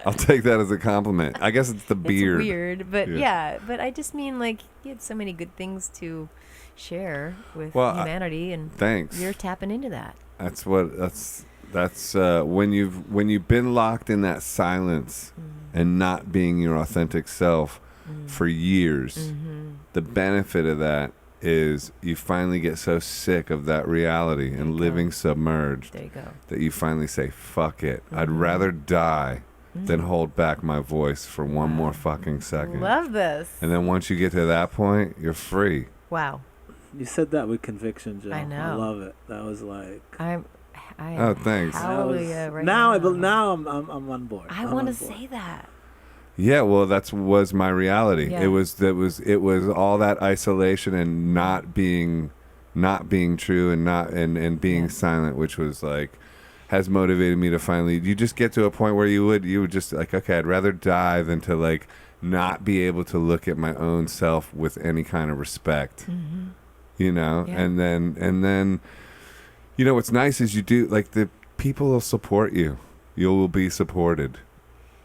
I'll take that as a compliment. I guess it's the it. beard. It's weird, but Yeah. yeah. But I just mean you had so many good things to share with Well, humanity, and Thanks. you're tapping into that. That's when you've been locked in that silence and not being your authentic self for years. Mm-hmm. The benefit of that is you finally get so sick of that reality There and you living go. submerged There you go. that you finally say, fuck it. I'd Mhm. rather die than Mm. hold back my voice for one more fucking second. Love this. And then once you get to that point, you're free. Wow. You said that with conviction, Joe. I know. I love it. That was like. I Oh, thanks. Hallelujah. Right now, now. now I'm on board. I I'm want on to board. say that. Yeah, well, was my reality. Yeah. It was all that isolation and not being true and being Yeah. silent, which was has motivated me to finally. You just get to a point where you would just okay, I'd rather die than to not be able to look at my own self with any kind of respect. Mm-hmm. You know, Yeah. and then You know, what's nice is you do, like, the people will support you. You will be supported.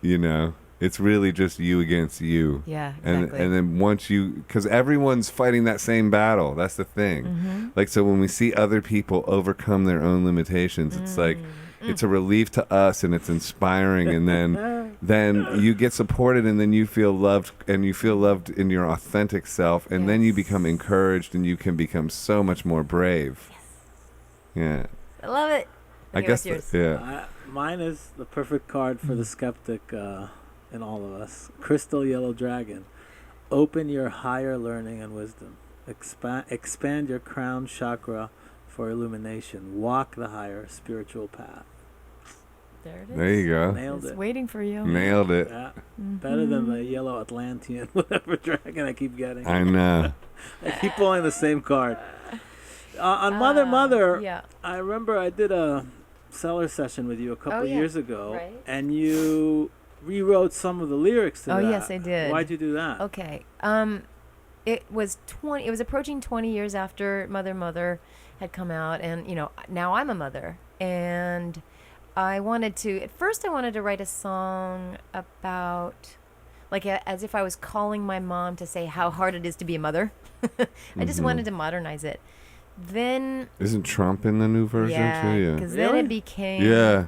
You know? It's really just you against you. Yeah, exactly. And then once you, because everyone's fighting that same battle. That's the thing. Mm-hmm. Like, so when we see other people overcome their own limitations, it's like, it's a relief to us and it's inspiring. And then you get supported and then you feel loved, and you feel loved in your authentic self. And then you become encouraged and you can become so much more brave. Yeah. I love it. I Okay, guess, what's yours? Mine is the perfect card for the skeptic in all of us. Crystal Yellow Dragon. Open your higher learning and wisdom. Expand your crown chakra for illumination. Walk the higher spiritual path. There it is. There you go. Nailed It's it. waiting for you. Nailed it. Yeah. Better than the yellow Atlantean, whatever dragon I keep getting. I know. I keep pulling the same card. On Mother, Yeah. I remember I did a seller session with you a couple yeah. years ago, Right. and you rewrote some of the lyrics to that. Oh, yes, I did. Why'd you do that? Okay. It was approaching 20 years after Mother had come out, and now I'm a mother, and at first I wanted to write a song about, like, as if I was calling my mom to say how hard it is to be a mother. I just wanted to modernize it. Then Isn't Trump in the new version too? Yeah. because then Really? it became. Yeah.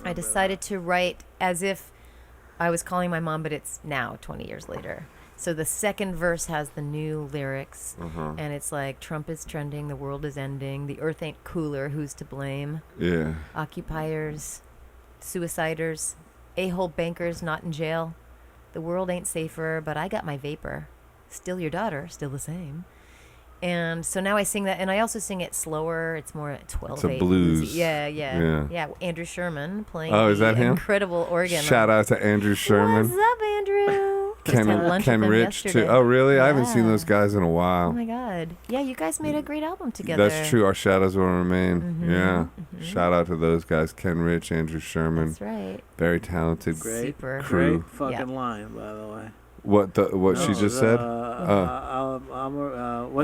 I decided to write as if I was calling my mom, but it's now 20 years later. So the second verse has the new lyrics, and it's like, Trump is trending, the world is ending, the earth ain't cooler, who's to blame? Yeah. Occupiers, suiciders, a-hole bankers not in jail. The world ain't safer, but I got my vapor. Still your daughter, still the same. And so now I sing that, and I also sing it slower. It's more 12/8. It's a blues. Yeah. Andrew Sherman playing Is that the him? incredible organ. Shout out to Andrew Sherman. What's up, Andrew? Just had lunch Ken with him Rich too. yesterday. Oh, really? I haven't seen Yeah. those guys in a Oh while. my God. Yeah, you guys made a great album together. That's true. Our shadows will remain. Yeah. Shout out to those guys. Ken Rich, Andrew Sherman. That's right. Very talented. Great, Super. crew. great fucking Yep. line, by the way. What she just said? What's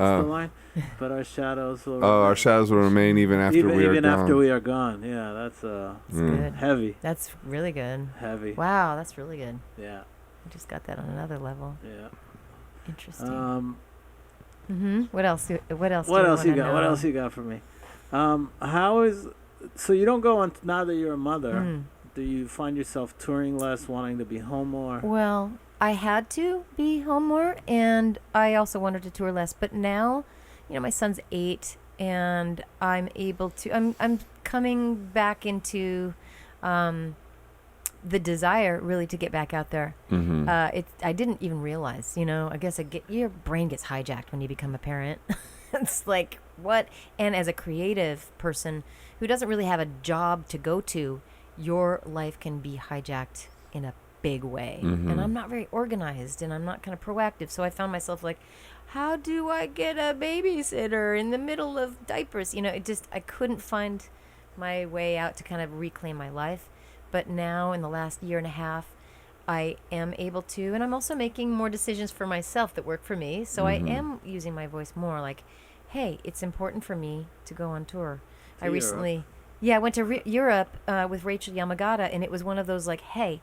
the line? But our shadows will. Oh, our shadows will remain even after we are even gone. after we are gone. Yeah, that's That's good. heavy, That's really good. heavy. Wow, that's really good. Yeah, I just got that on another level. yeah. Interesting. What else? What else? What do else you wanna got? What know? else you got for me? How is? So you don't go on now that you're a mother. Do you find yourself touring less, wanting to be home more? Well, I had to be home more, and I also wanted to tour less. But now, my son's 8, and I'm able to. I'm coming back into the desire really to get back out there. I didn't even realize. I guess your brain gets hijacked when you become a parent. It's like, what? And as a creative person who doesn't really have a job to go to, your life can be hijacked in a big way. And I'm not very organized, and I'm not kind of proactive. So I found myself like, how do I get a babysitter in the middle of diapers? I couldn't find my way out to kind of reclaim my life. But now in the last year and a half, I am able to, and I'm also making more decisions for myself that work for me. So I am using my voice more like, hey, it's important for me to go on tour. I recently, I went to Europe with Rachel Yamagata, and it was one of those like, hey,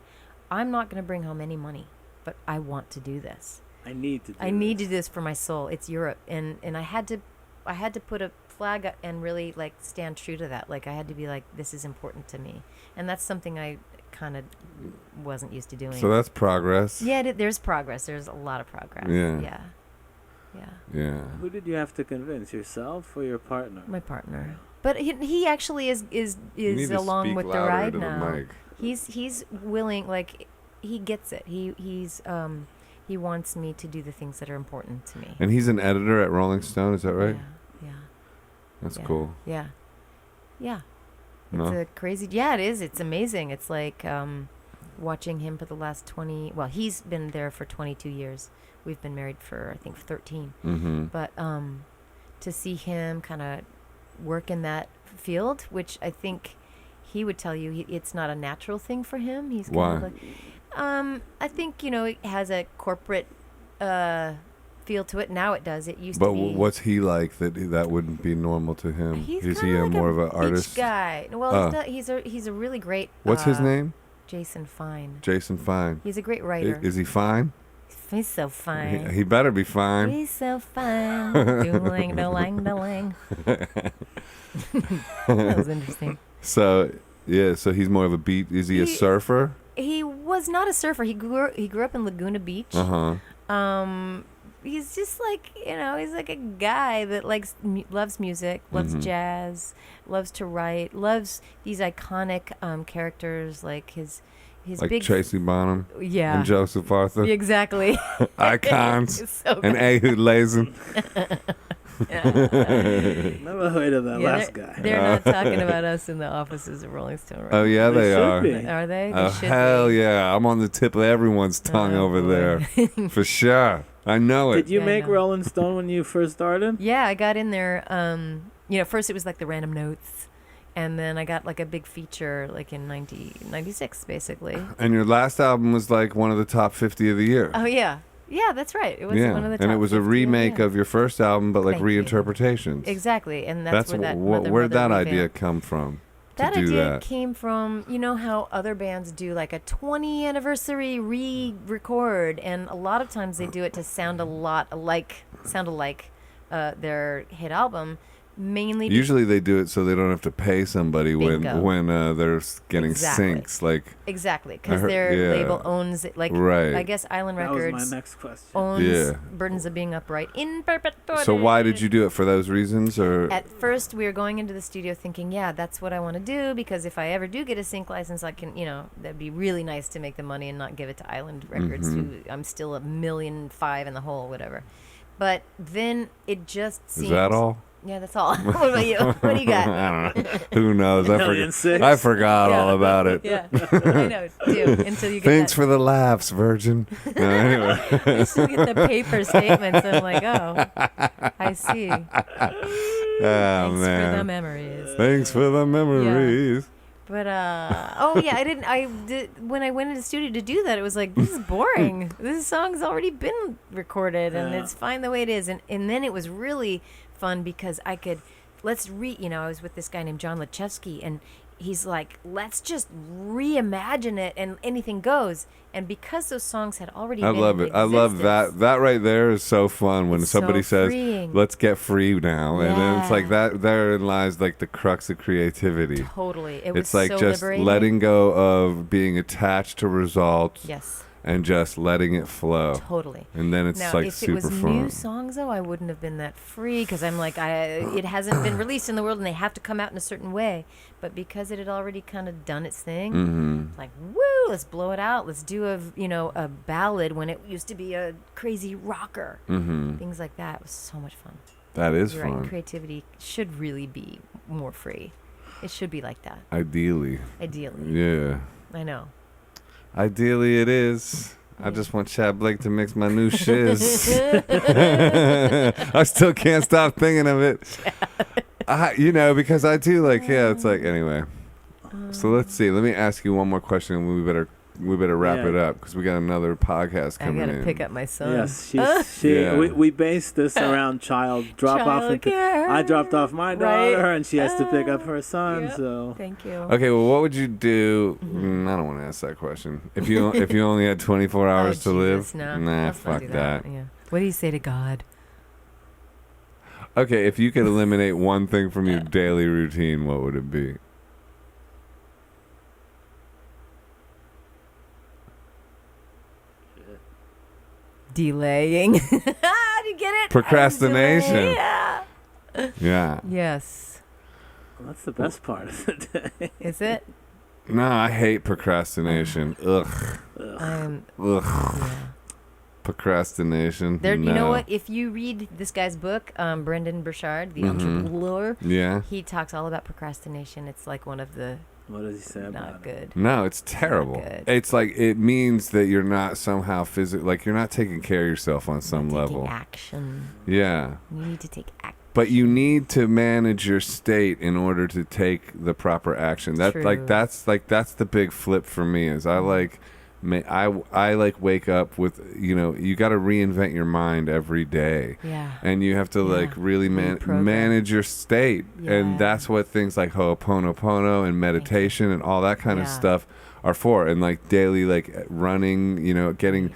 I'm not going to bring home any money, but I want to do this. I need to do this for my soul. It's Europe, and I had to put a flag up and really like stand true to that. Like I had to be like, this is important to me, and that's something I kind of wasn't used to doing. So that's progress. Yeah, there's progress. There's a lot of progress. Yeah. Yeah. Who did you have to convince, yourself or your partner? My partner, but he actually is You need to along speak with the louder ride to the now. mic. He's willing, like he gets it. He wants me to do the things that are important to me. And he's an editor at Rolling Stone, is that right? Yeah. That's Yeah. cool. Yeah. It's No? a crazy. Yeah, it is. It's amazing. It's like watching him for the last 20. Well, he's been there for 22 years. We've been married for, I think, 13. But to see him kind of work in that field, which I think he would tell you it's not a natural thing for him. He's kind of Why? like, I think it has a corporate feel to it. Now it does. It used But to be. what's he like that wouldn't be normal to him? He's Is he kinda a like more a of an beach artist? guy. Well, he's a really great. What's his name? Jason Fine. Jason Fine. He's a great writer. Is he fine? He's so fine. He better be fine. He's so fine. Doing doing. That was interesting. So he's more of a beat. Is he a surfer? He was not a surfer. He grew up in Laguna Beach. He's just like, he's like a guy that loves music, loves jazz, loves to write, loves these iconic characters like his Like big Tracy Bonham yeah and Joseph Arthur. exactly Icons. so And Ehud Lazen. Never heard of that last guy. They're not talking about us in the offices of Rolling Stone, right? Oh, yeah, they should are. be. Are they? Oh, They should hell be. yeah. I'm on the tip of everyone's tongue Oh, over boy. there. For sure. I know it. Did you Yeah, I make know. Rolling Stone when you first started? Yeah, I got in there. First it was like the random notes, and then I got like a big feature like in 1996, basically. And your last album was like one of the top 50 of the year. Oh yeah, that's right. It was Yeah, one of the top and it was a 50, remake yeah. of your first album, but like Thank you. reinterpretations. Exactly, and that's where that where'd that revamp- idea come from? That to do idea that? came from, how other bands do like a 20 anniversary re-record, and a lot of times they do it to sound alike their hit album, mainly Usually they do it so they don't have to pay somebody Bingo. when they're getting Exactly. syncs. Like, exactly I because heard- their yeah. label owns it. Like, Right. I guess Island That was Records my next question. owns Yeah. Burdens of Being Upright in perpetuity. so why did you do it? For those reasons, or At first, we were going into the studio thinking, yeah, that's what I want to do, because if I ever do get a sync license, I can, that'd be really nice to make the money and not give it to Island Records, who I'm still $1.5 million in the hole, whatever. But then it just seemed... is that all? Yeah, that's all. What about you? What do you got? I don't know. Who knows? $1.6 I forgot all about it. Yeah, I know, too, until you get Thanks that. for the laughs, Virgin. No, anyway. I still get the paper statements. I'm like, oh, I see. Oh, Thanks for the man. memories. Thanks for the memories. But I did when I went into the studio to do that. It was like, this is boring. This song's already been recorded, and it's fine the way it is. And then it was really fun because I could I was with this guy named John Lachevsky, and he's like, let's just reimagine it, and anything goes. And because those songs had already I been love in it. I love that. existence, That right there is so fun when It's somebody so says, freeing. let's get free now. And then it's Yeah. like that. Therein lies like the crux of creativity. Totally. It was It's like so just liberating. letting go of being attached to results Yes, and just letting it flow. totally. And then it's Now, like if super it was fun. new songs, though, I wouldn't have been that free, because I'm like, it hasn't been released in the world, and they have to come out in a certain way. But because it had already kind of done its thing, Mm-hmm. like, woo, let's blow it out. Let's do a ballad when it used to be a crazy rocker. Mm-hmm. Things like that. It was so much fun. That is You're fun. right. Creativity should really be more free. It should be like that, Ideally. ideally. Yeah. I know. Ideally, it is. I just want Tchad Blake to mix my new shiz. I still can't stop thinking of it. Because I do it's like, anyway. So let's see. Let me ask you one more question, and we better wrap Yeah. it up, because we got another podcast I coming gotta in. pick up my son. Yes, Yeah. we based this around child drop off. Childcare. I dropped off my Right. daughter, and she has to pick up her son. Yep. So Thank you. Okay, well, what would you do? I don't want to ask that question. If you only had 24 hours to live, No, nah, let's not fuck do that. Yeah. What do you say to God? Okay, if you could eliminate one thing from your daily routine, what would it be? Delaying. Do you get it? Procrastination. Yeah. Yeah. Yes. that's the best part of the day. Is it? No, I hate procrastination. Ugh. Ugh. Yeah. Procrastination. There. No. You know what? If you read this guy's book, Brendan Burchard, The Entrepreneur, Yeah. he talks all about procrastination. It's like one of the What does he say about not it? good. No, it's terrible. good. It's like it means that you're not somehow you're not taking care of yourself on some Taking level. action. Yeah. You need to take action. But you need to manage your state in order to take the proper action. That's True. the big flip for me is I like I like wake up with, you got to reinvent your mind every day. Yeah. And you have to like really Reprogram. manage your state. Yeah. And that's what things like Ho'oponopono and meditation and all that kind of stuff are for. And like daily, like running, getting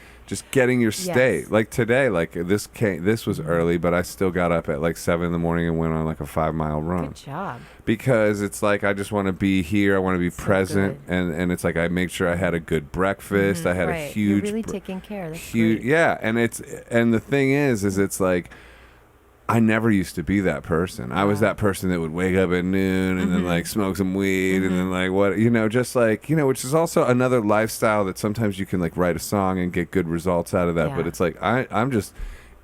your state. Yes. Like today, like this was early, but I still got up at like 7 a.m. and went on like a 5-mile run. Good job. Because it's like I just want to be here. I want to be present, and it's like I make sure I had a good breakfast. I had a huge, You're really taking care. That's huge, great. yeah. And the thing is it's like I never used to be that person. I was that person that would wake up at noon and then like smoke some weed and then like what just like which is also another lifestyle that sometimes you can like write a song and get good results out of that. Yeah. But it's like I'm just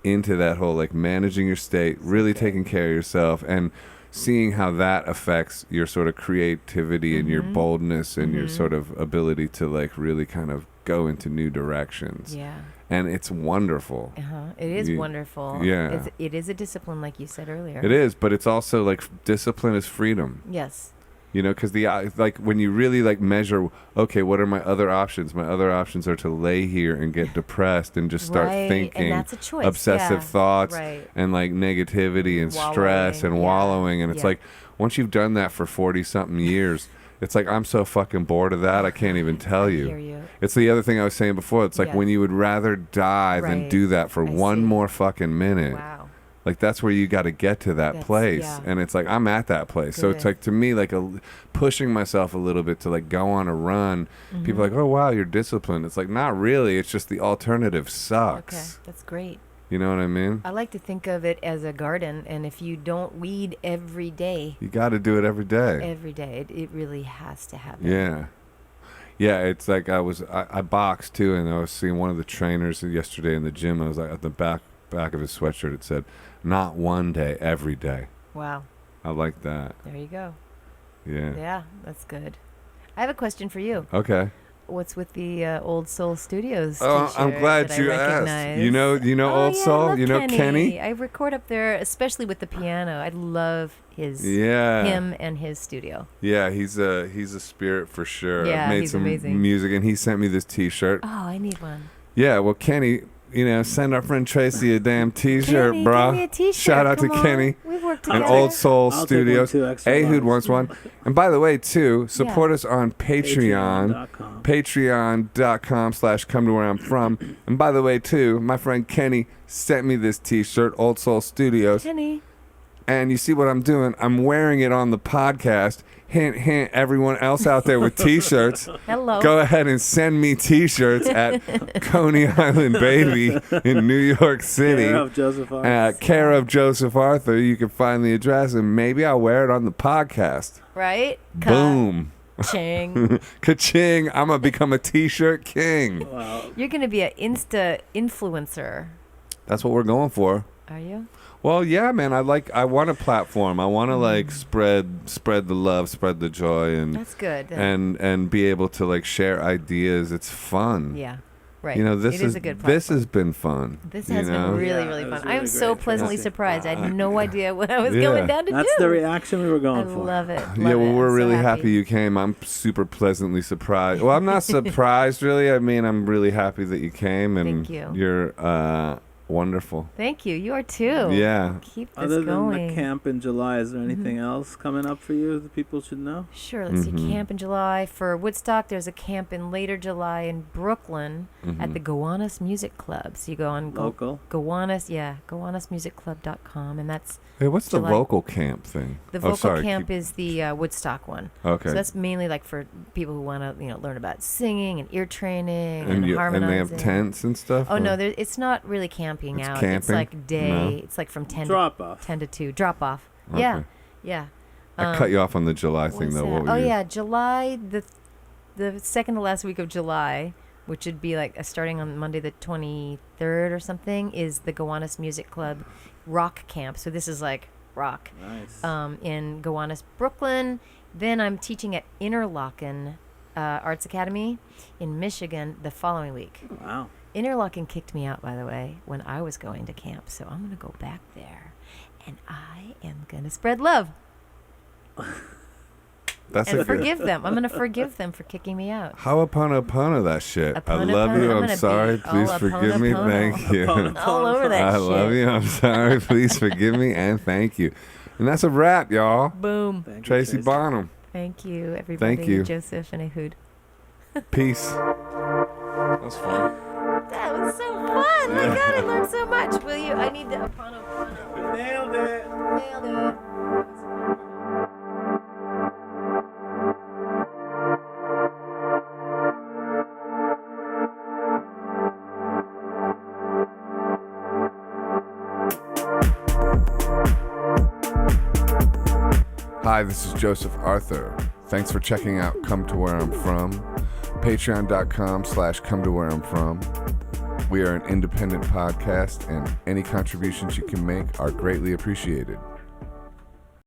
into that whole like managing your state, really taking care of yourself, and seeing how that affects your sort of creativity and your boldness and your sort of ability to like really kind of go into new directions. Yeah. And it's wonderful. It is wonderful. Yeah. It is a discipline, like you said earlier. It is, but it's also like discipline is freedom. Yes. Because like when you really like measure, okay, what are my other options? My other options are to lay here and get depressed and just start thinking and that's a choice. obsessive thoughts and like negativity and stress and wallowing. And it's like once you've done that for 40-something years, it's like I'm so fucking bored of that. I can't even tell you. I hear you. It's the other thing I was saying before. It's like when you would rather die than do that for one more fucking minute. Wow. Like that's where you got to get to that place. And it's like I'm at that place. So it's like to me like pushing myself a little bit to like go on a run. People are like, oh wow, you're disciplined. It's like not really. It's just the alternative sucks. Okay, that's great. You know what I mean? I like to think of it as a garden, and if you don't weed every day, You got to do it every day. it really has to happen. Yeah. Yeah, it's like I boxed too, and I was seeing one of the trainers yesterday in the gym. I was like at the back of his sweatshirt it said, "Not one day, every day." Wow. I like that. There you go. Yeah. Yeah, that's good. I have a question for you. Okay. What's with the Old Soul Studios Oh, t-shirt I'm glad that you I asked. recognize? You know Oh, Old yeah, I Soul? love You know Kenny? I record up there, especially with the piano. I love him and his studio. Yeah, he's a spirit for sure. Yeah, I've made he's some amazing. music, and he sent me this T-shirt. Oh, I need one. Yeah, well, Kenny, send our friend Tracy a damn T-shirt, Kenny, brah. give me a t-shirt. Shout out Come to on. Kenny. We've worked And together. Old Soul I'll Studios. take one too, extra Ehud large. wants one. And by the way, too, support us on Patreon. Patreon.com. Patreon.com/come to where I'm from. And by the way, too, my friend Kenny sent me this T-shirt, Old Soul Studios. Kenny. And you see what I'm doing? I'm wearing it on the podcast. Hint, hint, everyone else out there with T-shirts. Hello. Go ahead and send me T-shirts at Coney Island Baby in New York City. Care of Joseph Arthur. Care of Joseph Arthur. You can find the address, and maybe I'll wear it on the podcast. Right? Boom. Ching. Ka-ching. I'm going to become a T-shirt king. Wow. You're going to be an Insta influencer. That's what we're going for. Are you? Well, yeah, man. I want a platform. I want to like spread the love, spread the joy, and That's good. and be able to like share ideas. It's fun. Yeah. Right. This it is a good this platform. has been fun. This has been really, Yeah, really it was fun. I am really so great, pleasantly Tracy. surprised. I had no idea what I was Yeah. going down to That's do. the reaction we were going I for. love it. Yeah, well, love it. we're I'm so really happy you came. I'm super pleasantly surprised. Well, I'm not surprised, really. I mean, I'm really happy that you came, and Thank you. you're wonderful. Thank you. You are too. Yeah. Keep this Other than going. the camp in July, is there anything else coming up for you that people should know? Sure. Let's Mhm. see. Camp in July for Woodstock. There's a camp in later July in Brooklyn at the Gowanus Music Club. So you go on Local? Gowanus, gowanusmusicclub.com, and that's Hey, what's the July. vocal camp thing? the Oh, vocal sorry, camp keep- is the Woodstock one. Okay. So that's mainly like for people who want to learn about singing and ear training and, and they harmonizing. have tents and stuff? Oh or- no, it's not really camping It's out. It's camping? like day. No. It's like from 10 Drop off. 10 to 2. Drop off. Okay. Yeah. Yeah. I cut you off on the July What thing, was though. that? What were Oh you? yeah, July the second to last week of July, which would be like starting on Monday the 23rd or something, is the Gowanus Music Club rock camp. So this is like rock. Nice. In Gowanus, Brooklyn. Then I'm teaching at Interlochen Arts Academy in Michigan the following week. Wow. Interlochen kicked me out, by the way, when I was going to camp. So I'm going to go back there, and I am going to spread love. That's and a good. forgive them. I'm gonna forgive them for kicking me out. How upon that shit. I Upon love you. I'm I'm gonna sorry. be Please all forgive me. upon. Thank you. All over that I shit. love you. I'm sorry. Please forgive me and thank you. And that's a wrap, y'all. Boom. Thank you, Tracy Bonham. Thank you, everybody. Thank you. Joseph and Ehud. Peace. That was fun. That was so fun. My God, I learned so much. Will you? I need the upon. Nailed it. Nailed it. Hi, this is Joseph Arthur. Thanks for checking out Come to Where I'm From. Patreon.com/Come to Where I'm From. We are an independent podcast, and any contributions you can make are greatly appreciated.